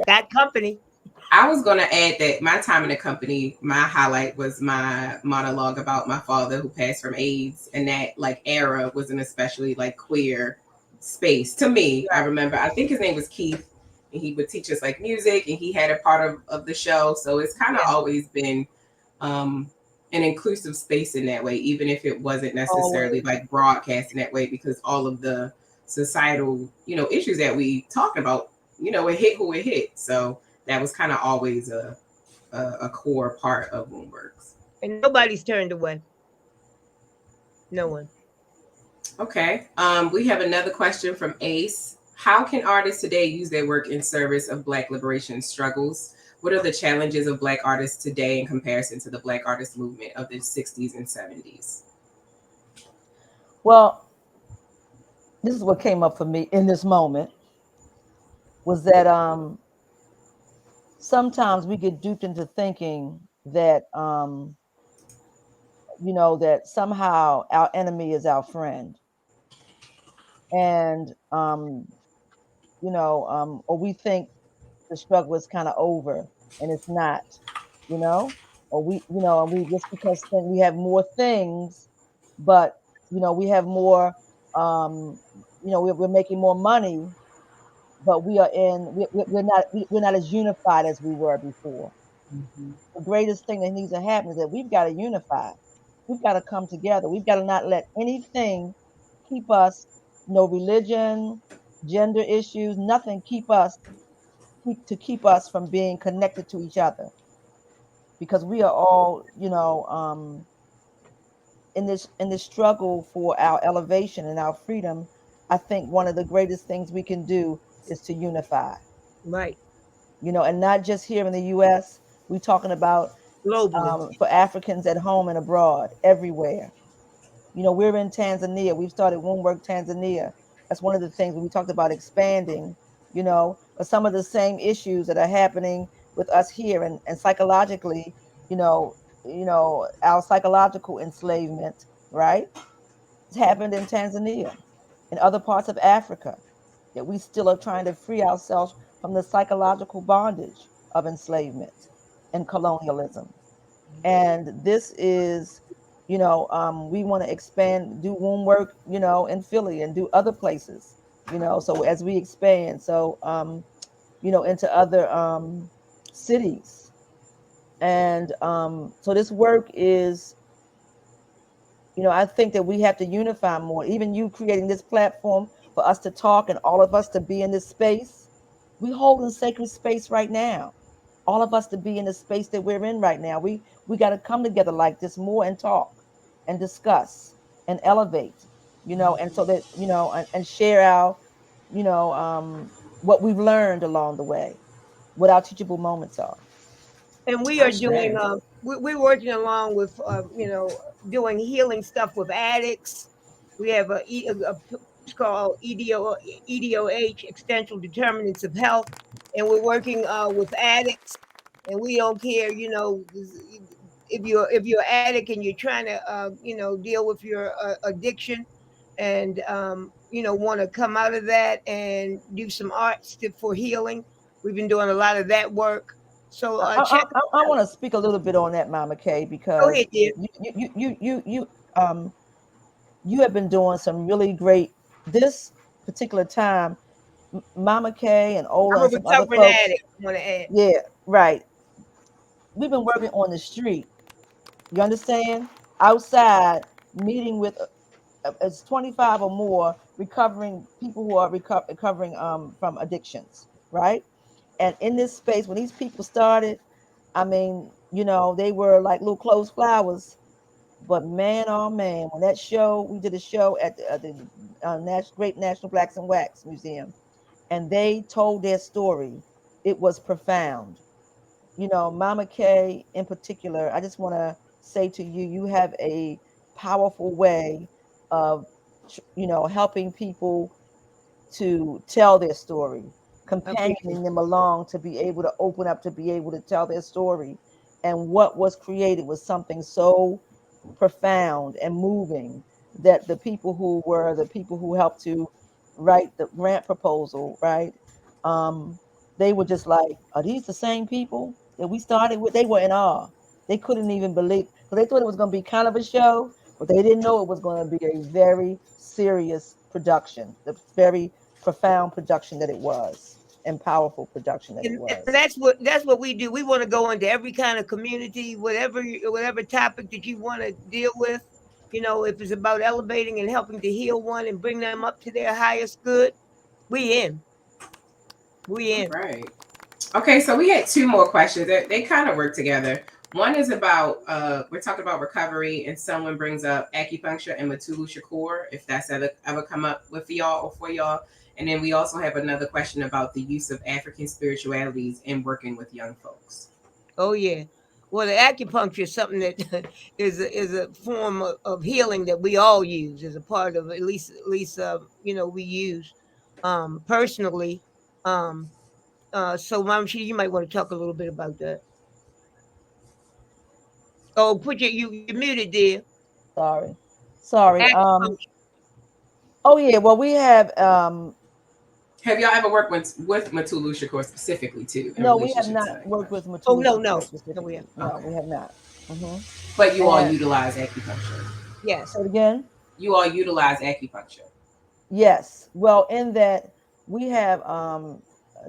got company. I was gonna add that my time in the company, my highlight was my monologue about my father who passed from AIDS, and that era was an especially queer space to me. I remember, I think his name was Keith, and he would teach us music, and he had a part of the show. So it's kind of always been an inclusive space in that way, even if it wasn't necessarily broadcast in that way, because all of the societal issues that we talk about, it hit who it hit. So that was kind of always a core part of Moonworks. And nobody's turned away. No one. Okay. We have another question from Ace. How can artists today use their work in service of Black liberation struggles? What are the challenges of Black artists today in comparison to the Black artist movement of the 60s and 70s? Well, this is what came up for me in this moment, was that sometimes we get duped into thinking that that somehow our enemy is our friend, and or we think the struggle is kind of over, and it's not, or and we just because then we have more things, but we have more, we're making more money, but we're not as unified as we were before. The greatest thing that needs to happen is that we've got to unify. We've got to come together. We've got to not let anything keep us, no religion, gender issues, nothing keep us from being connected to each other, because we are all in this struggle for our elevation and our freedom. I think one of the greatest things we can do is to unify. Right. And not just here in the US. We're talking about globally, for Africans at home and abroad, everywhere. We're in Tanzania. We've started Wombwork Tanzania. That's one of the things when we talked about expanding, but some of the same issues that are happening with us here, and psychologically, you know, our psychological enslavement, right? It's happened in Tanzania, in other parts of Africa, that we still are trying to free ourselves from the psychological bondage of enslavement and colonialism. And this is, we want to expand, do womb work, in Philly and do other places, so as we expand, so into other cities. And so this work is, I think that we have to unify more. Even you creating this platform for us to talk and all of us to be in this space, we hold in sacred space right now. All of us to be in the space that we're in right now. We got to come together like this more and talk and discuss and elevate, and so that, and share our, what we've learned along the way, what our teachable moments are. And we are doing, Ashe. we're working along with, doing healing stuff with addicts. We have a piece called EDOH, Existential Determinants of Health, and we're working with addicts. And we don't care, if you're an addict and you're trying to, deal with your addiction, and want to come out of that and do some arts for healing. We've been doing a lot of that work. So check. I want to speak a little bit on that, Mama Kay, Go ahead, because dear. um you have been doing some really great this particular time, Mama Kay and Ola I'm a and some other recovering folks. addict. I want to add. Yeah, right. We've been working on the street. You understand? Outside, meeting with it's 25 or more recovering people who are recovering from addictions, right? And in this space, when these people started, I mean, they were like little closed flowers. But man, oh man, when that show, we did a show at the Great National Blacks and Wax Museum, and they told their story. It was profound. Mama Kay in particular, I just want to say to you, you have a powerful way of, helping people to tell their story, companioning them along to be able to open up, to be able to tell their story. And what was created was something so profound and moving that the people who helped to write the grant proposal, right? They were just like, are these the same people that we started with? They were in awe. They couldn't even believe, because they thought it was going to be kind of a show, but they didn't know it was going to be a very serious production, the very profound production that it was, and powerful production that it was. And that's what we do. We want to go into every kind of community, whatever topic that you want to deal with. If it's about elevating and helping to heal one and bring them up to their highest good, we in. We in. Right. Okay, so we had two more questions. They kind of work together. One is about we're talking about recovery, and someone brings up acupuncture and Mutulu Shakur, if that's ever come up with y'all or for y'all. And then we also have another question about the use of African spiritualities in working with young folks. Oh yeah. Well, the acupuncture is something that is a form of healing that we all use as a part of, at least we use personally. So Mom, you might want to talk a little bit about that. Oh, you muted, dear. Sorry. Oh yeah. Well, we have. Have y'all ever worked with Mutulu Shakur specifically too? No, we have not worked with Mutulu. Oh no, specifically. we have. No, we have not. But you all utilize acupuncture. Yes. Say it again. You all utilize acupuncture. Yes. Well, in that we have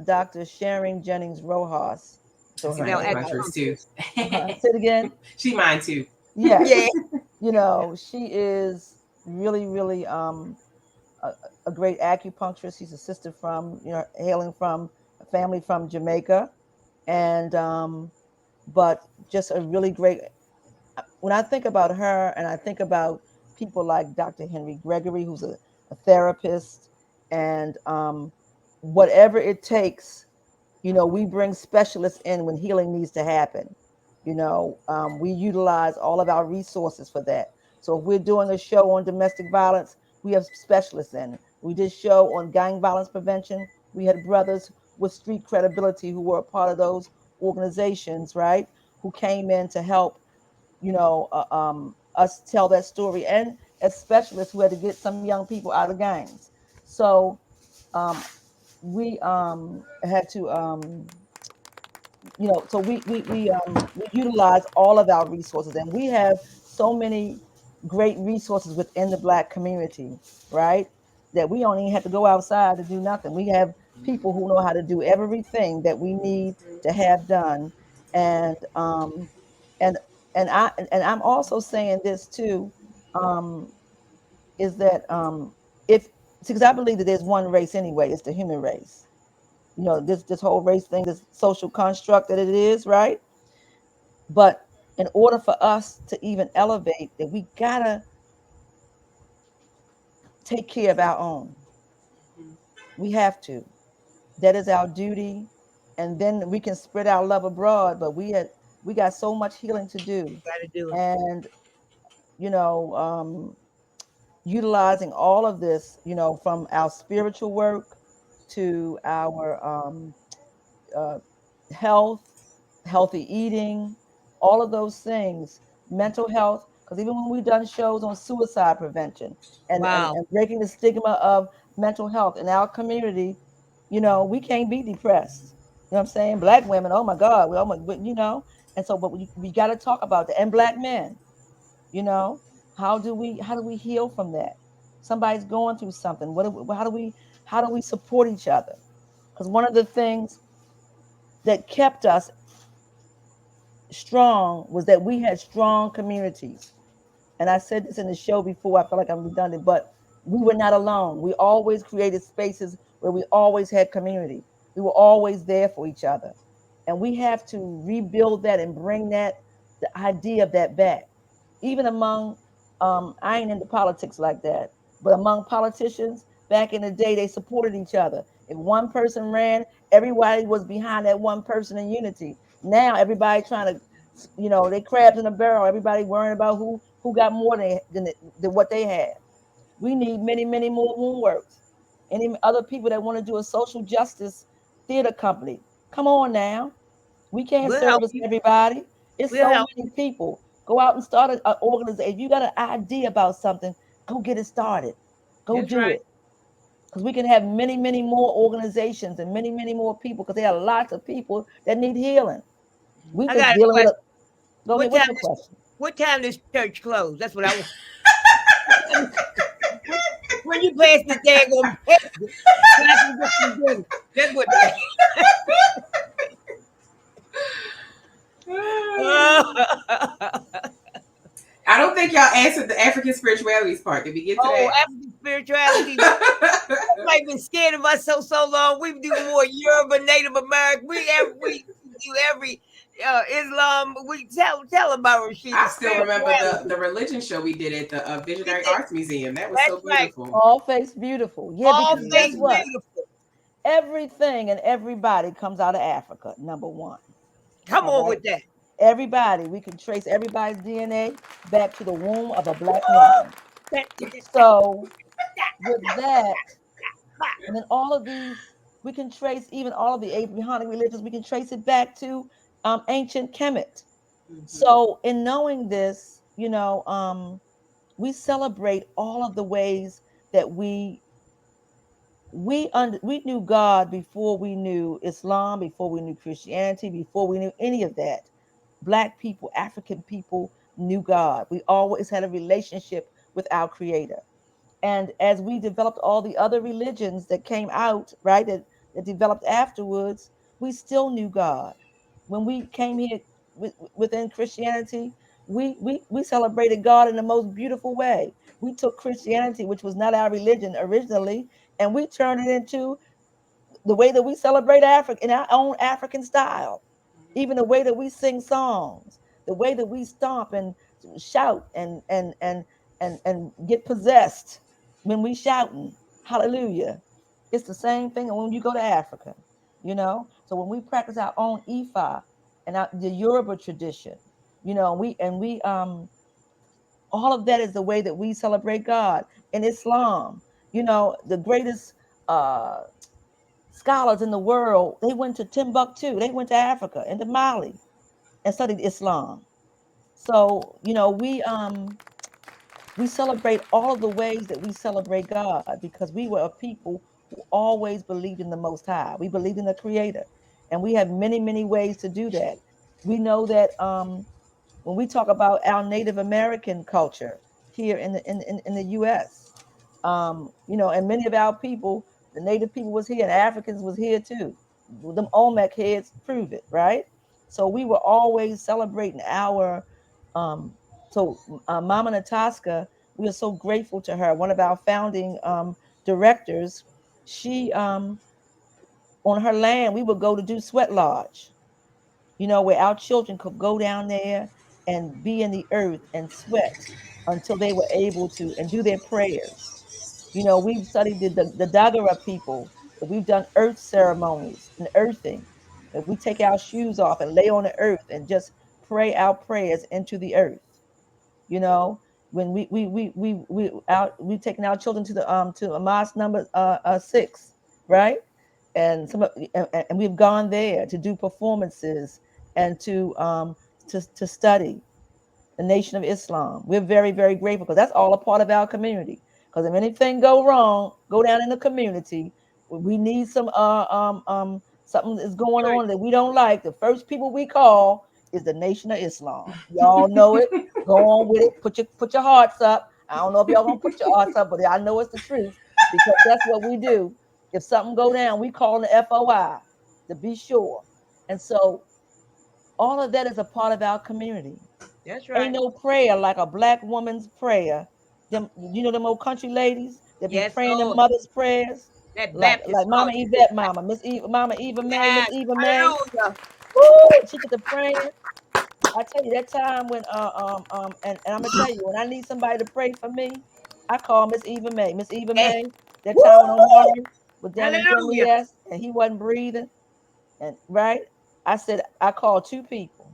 Dr. Sharon Jennings Rojas. So her acupuncturist too. Say it again. She mine too. Yes. Yeah. She is really, really a great acupuncturist. She's a sister from, hailing from a family from Jamaica. And but just a really great, when I think about her and I think about people like Dr. Henry Gregory, who's a therapist, and whatever it takes, we bring specialists in when healing needs to happen. We utilize all of our resources for that. So if we're doing a show on domestic violence, we have specialists in. We did a show on gang violence prevention. We had brothers with street credibility who were a part of those organizations, right, who came in to help, us tell that story, and as specialists who had to get some young people out of gangs. So um, we had to, so we utilize all of our resources, and we have so many great resources within the Black community, right? That we don't even have to go outside to do nothing. We have people who know how to do everything that we need to have done, and and I'm also saying this too, um, is that if because I believe that there's one race anyway, it's the human race. This whole race thing, this social construct that it is, right? But in order for us to even elevate, that we gotta take care of our own. We have to. That is our duty, and then we can spread our love abroad. But we got so much healing to do, Gotta do it. and you know, utilizing all of this, from our spiritual work to our uh, health, healthy eating, all of those things, mental health. Because even when we've done shows on suicide prevention Wow. and breaking the stigma of mental health in our community, we can't be depressed. You know what I'm saying? Black women, oh my God, and so, but we got to talk about that. And Black men, you know, how do we heal from that? Somebody's going through something. How do we support each other? Because one of the things that kept us strong was that we had strong communities. And I said this in the show before, I feel like I'm redundant, but we were not alone. We always created spaces where we always had community. We were always there for each other. And we have to rebuild that and bring the idea of that back. Even among, I ain't into politics like that, but among politicians back in the day, they supported each other. If one person ran, everybody was behind that one person in unity. Now everybody trying to, they crabs in a barrel. Everybody worrying about who got more than what they had. We need many, many more Moonworks. Any other people that want to do a social justice theater company, come on now. We can't We'll help service you. everybody. It's We'll so help. many people. Go out and start an organization. If you got an idea about something, go get it started. Go That's do right. it. Because we can have many, many more organizations and many, many more people, because there are lots of people that need healing. We I just got a dealing with question. a. Go What ahead. What's time your does question? what time does church close? That's what I want. When you pass the daggone paper, so I can get some dinner. That's what. I don't think y'all answered the African spiritualities part. Did we get to Oh, that? African spirituality. I've been scared of us so long. We do more Yoruba, Native American. We do every Islam. We tell about Rashida I still remember spirituality. the religion show we did at the We Visionary did- Arts Museum. That was so That's right. beautiful. All face beautiful. Yeah, All because guess things Mhm. what? beautiful. Everything and everybody comes out of Africa, number one. Come All on right. with that. Everybody, we can trace everybody's DNA back to the womb of a Black woman. So with that, and then all of these, we can trace even all of the Abrahamic religions, we can trace it back to ancient Kemet. So in knowing this, we celebrate all of the ways that we knew God before we knew Islam, before we knew Christianity, before we knew any of that. Black people, African people knew God. We always had a relationship with our Creator. And as we developed all the other religions that came out, right, that developed afterwards, we still knew God. When we came here within Christianity, we celebrated God in the most beautiful way. We took Christianity, which was not our religion originally, and we turned it into the way that we celebrate Africa in our own African style. Even the way that we sing songs, the way that we stomp and shout and get possessed when we shouting hallelujah. It's the same thing when you go to Africa, So when we practice our own Ifa and the Yoruba tradition, we all of that is the way that we celebrate God. In Islam, the greatest scholars in the world, they went to Timbuktu, they went to Africa and to Mali and studied Islam. So, we celebrate all of the ways that we celebrate God because we were a people who always believed in the Most High. We believed in the Creator, and we have many, many ways to do that. We know that when we talk about our Native American culture here in the U.S., and many of our people, the Native people was here, and Africans was here too. Them Olmec heads prove it, right? So we were always celebrating our Mama Natasha, we are so grateful to her. One of our founding directors, she on her land, we would go to do sweat lodge, where our children could go down there and be in the earth and sweat until they were able to and do their prayers. We've studied the Dagara people. We've done earth ceremonies and earthing. If we take our shoes off and lay on the earth and just pray our prayers into the earth, when we've taken our children to a mosque number 6, right? And and we've gone there to do performances and to study the Nation of Islam. We're very, very grateful because that's all a part of our community. Because if anything go wrong, go down in the community, we need some something is going on that we don't like. The first people we call is the Nation of Islam. Y'all know it. Go on with it. Put your hearts up. I don't know if y'all gonna put your hearts up, but I know it's the truth because that's what we do. If something go down, we call the FOI to be sure. And so all of that is a part of our community. That's right. Ain't no prayer like a Black woman's prayer. Them old country ladies that be praying the mother's prayers. That like Baptist Mama culture. Yvette, Mama Eva May, Yes, Miss Eva May. hallelujah. Woo, she get to praying. I tell you that time when and I'm gonna tell you when I need somebody to pray for me, I call Miss Eva May. Miss Eva Yes. May. That time when Omari was down in Hallelujah. WS and he wasn't breathing, and right, I said I called 2 people.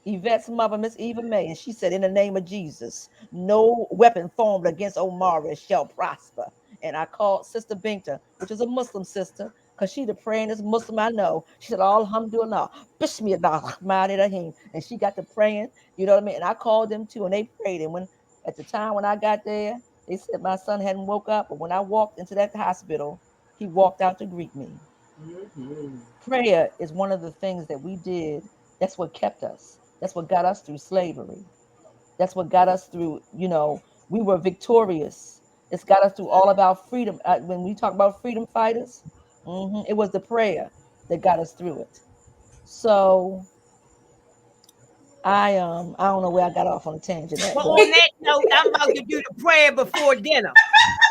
Yvette's mother, Miss Eva May, and she said, in the name of Jesus, no weapon formed against Omari shall prosper. And I called Sister Binkta, which is a Muslim sister, because she the prayingest Muslim I know. She said, Alhamdulillah, Bismillah, Rahman Rahim. And she got to praying, you know what I mean? And I called them too, and they prayed. And when at the time when I got there, they said my son hadn't woke up. But when I walked into that hospital, he walked out to greet me. Mm-hmm. Prayer is one of the things that we did. That's what kept us. That's what got us through slavery. That's what got us through, we were victorious. It's got us through all of our freedom. When we talk about freedom fighters, it was the prayer that got us through it. So I don't know where I got off on a tangent. Well, on that note, I'm about to do the prayer before dinner.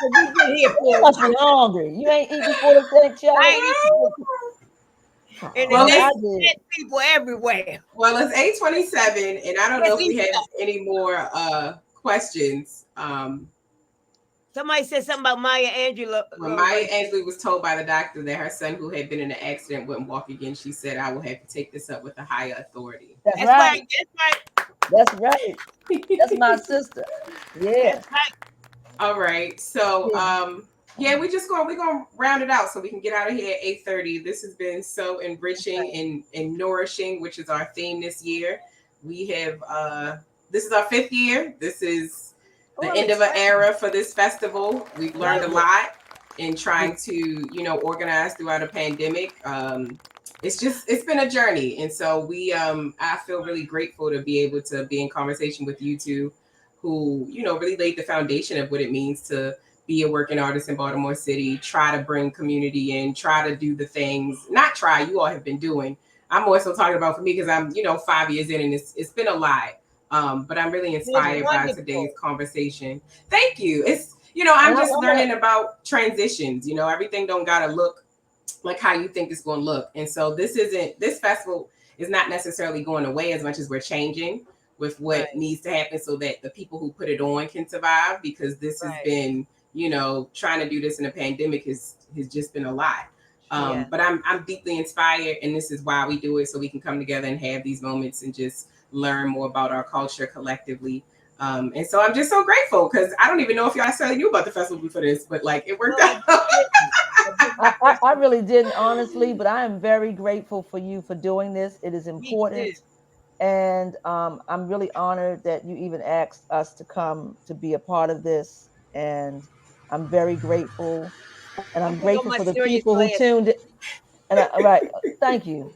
So we've been here for you must be hungry. You ain't eating before the thing, child. I ain't eating. And Well, there's people everywhere. Well, it's 8:27, and I don't know if we have any more questions. Somebody said something about Maya Angelou. When Maya Angelou was told by the doctor that her son, who had been in an accident, wouldn't walk again, she said, "I will have to take this up with a higher authority." That's right. That's right. That's my sister. Yeah. That's right. All right. So we're gonna round it out so we can get out of here at 8:30. This has been so enriching and nourishing, which is our theme this year. We have this is our 5th year. This is the end of an era for this festival. We've learned a lot in trying to, organize throughout a pandemic. It's been a journey. And so I feel really grateful to be able to be in conversation with you two who, really laid the foundation of what it means to be a working artist in Baltimore City, try to bring community in, try to do the things, you all have been doing. I'm also talking about for me because I'm, 5 years in and it's been a lot. But I'm really inspired by today's conversation. Thank you. It's, I'm just learning about transitions. Everything don't gotta look like how you think it's going to look. And so this festival is not necessarily going away as much as we're changing with what needs to happen so that the people who put it on can survive, because this has been, trying to do this in a pandemic has just been a lot. But I'm deeply inspired, and this is why we do it, so we can come together and have these moments and just learn more about our culture collectively. And so I'm just so grateful, because I don't even know if y'all necessarily knew about the festival before this, but it worked out. I really didn't, honestly, but I am very grateful for you for doing this. It is Me too. important. And I'm really honored that you even asked us to come to be a part of this. And I'm very grateful. And I I'm put on grateful my for the serious people who glasses. tuned in. And right, thank you.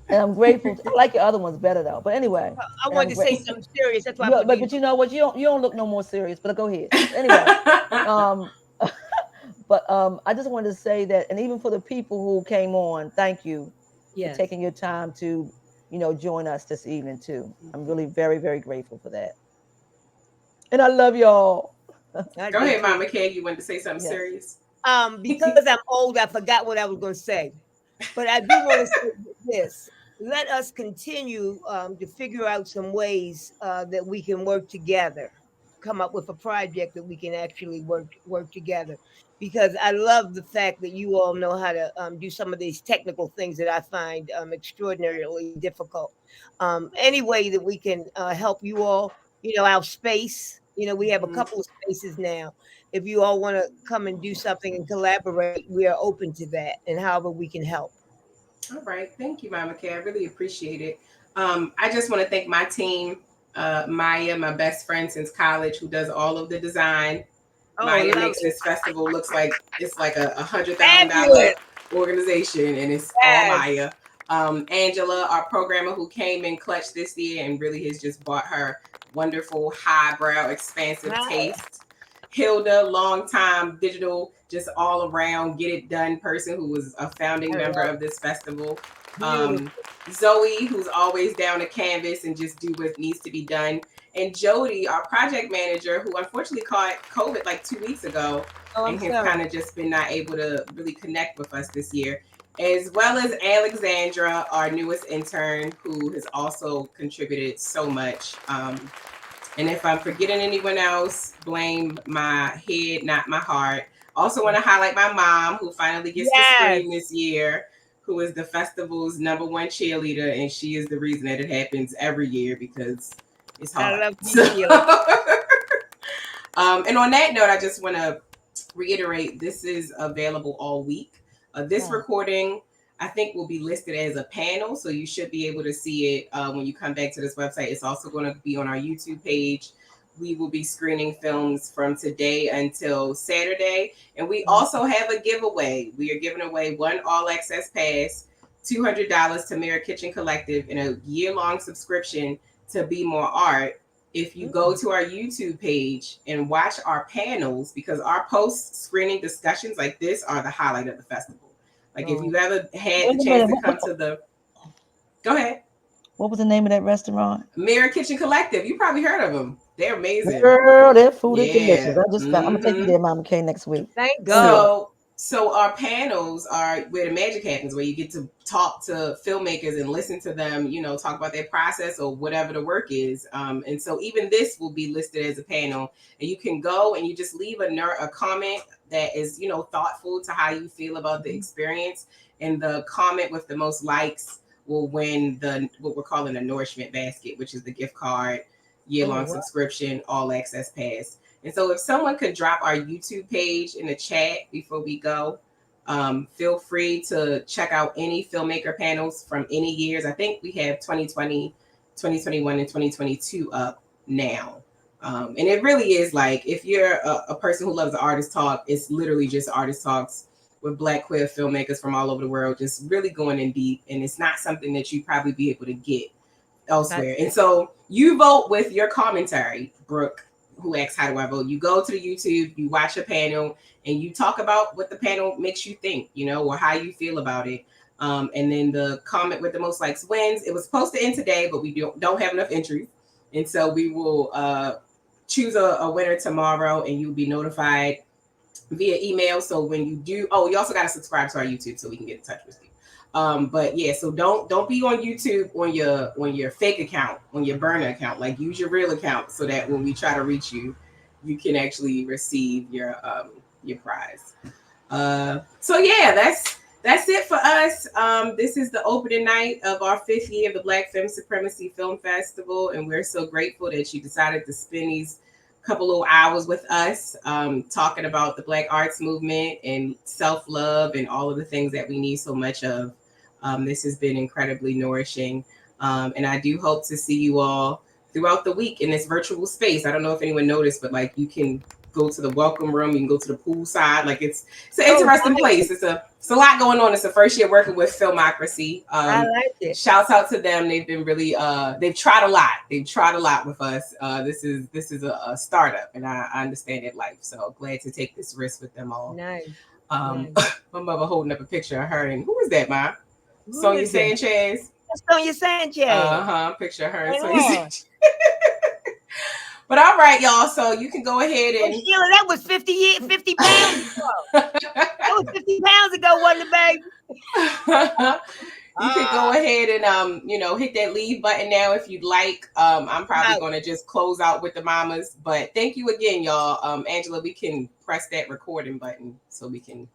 And I'm grateful. I like your other ones better though. But anyway, I and wanted I'm to say grateful. something serious. That's why I Yeah, put these. but you know what? You don't look no more serious. But go ahead. Anyway, um, but I just wanted to say that, and even for the people who came on, thank you for Yes. taking your time to, join us this evening too. I'm really very, very grateful for that. And I love y'all. I Go do ahead, too. Mama Kay. You wanted to say something Yes. serious? Because I'm old, I forgot what I was going to say. But I do want to say this. Let us continue to figure out some ways that we can work together, come up with a project that we can actually work together. Because I love the fact that you all know how to do some of these technical things that I find extraordinarily difficult. Any way that we can help you all, our space. We have a couple of spaces now. If you all want to come and do something and collaborate, we are open to that, and however we can help. All right. Thank you, Mama Kay. I really appreciate it. I just want to thank my team, Maya, my best friend since college, who does all of the design. Maya makes this festival looks like it's like a $100,000 organization, and it's all Maya. Angela, our programmer, who came in clutch this year and really has just brought her wonderful, highbrow, expansive taste. Hilda, longtime digital, just all around get it done person who was a founding member of this festival. Zoe, who's always down to canvas and just do what needs to be done. And Jody, our project manager, who unfortunately caught COVID like 2 weeks ago and has kind of just been not able to really connect with us this year. As well as Alexandra, our newest intern, who has also contributed so much. And if I'm forgetting anyone else, blame my head, not my heart. Also want to highlight my mom, who finally gets to scream this year, who is the festival's #1 cheerleader, and she is the reason that it happens every year because it's hard. I love and on that note, I just want to reiterate, this is available all week. This recording, I think, will be listed as a panel, so you should be able to see it when you come back to this website. It's also going to be on our YouTube page. We will be screening films from today until Saturday. And we also have a giveaway. We are giving away one all access pass, $200 to Mirror Kitchen Collective, and a year-long subscription to Be More Art. If you go to our YouTube page and watch our panels, because our post-screening discussions like this are the highlight of the festival. Like if you've ever had the chance to come to the, go ahead. What was the name of that restaurant? Mirror Kitchen Collective. You probably heard of them. They're amazing. Girl, their food is delicious. I'm gonna take you there, Mama K, next week. Thank God. So our panels are where the magic happens, where you get to talk to filmmakers and listen to them, talk about their process or whatever the work is. And so even this will be listed as a panel, and you can go and you just leave a comment that is, thoughtful to how you feel about the experience. And the comment with the most likes will win what we're calling a nourishment basket, which is the gift card, year-long subscription, all access pass. And so if someone could drop our YouTube page in the chat before we go, feel free to check out any filmmaker panels from any years. I think we have 2020, 2021, and 2022 up now. And it really is like, if you're a person who loves the artist talk, it's literally just artist talks with Black queer filmmakers from all over the world, just really going in deep. And it's not something that you probably be able to get elsewhere. And so you vote with your commentary, Brooke, who asks, how do I vote? You go to the YouTube, you watch a panel, and you talk about what the panel makes you think, or how you feel about it. And then the comment with the most likes wins. It was supposed to end today, but we don't have enough entries. And so we will choose a winner tomorrow, and you'll be notified via email. So when you do, you also got to subscribe to our YouTube so we can get in touch with you. But yeah, so don't be on YouTube on your fake account, on your burner account. Like, use your real account so that when we try to reach you, you can actually receive your prize. So yeah, that's it for us. This is the opening night of our 5th year of the Black Femme Supremacy Film Festival, and we're so grateful that you decided to spend these couple little hours with us, talking about the Black arts movement and self-love and all of the things that we need so much of. This has been incredibly nourishing. And I do hope to see you all throughout the week in this virtual space. I don't know if anyone noticed, but like you can go to the welcome room, you can go to the pool side. Like it's an interesting place. It's a lot going on. It's the first year working with Filmocracy. I like it. Shouts out to them. They've been really they've tried a lot. They've tried a lot with us. This is a startup, and I understand it life. So glad to take this risk with them all. Nice. My mother holding up a picture of her, and who is that, Ma? Who Sonia is that? Sanchez. Sonia Sanchez. Picture of her and Yeah. Sonia Sanchez. But all right, y'all. So you can go ahead and Sheila, that was 50 pounds ago. That was 50 pounds ago, wasn't it, baby? you can go ahead and hit that leave button now if you'd like. I'm probably gonna just close out with the mamas. But thank you again, y'all. Angela, we can press that recording button so we can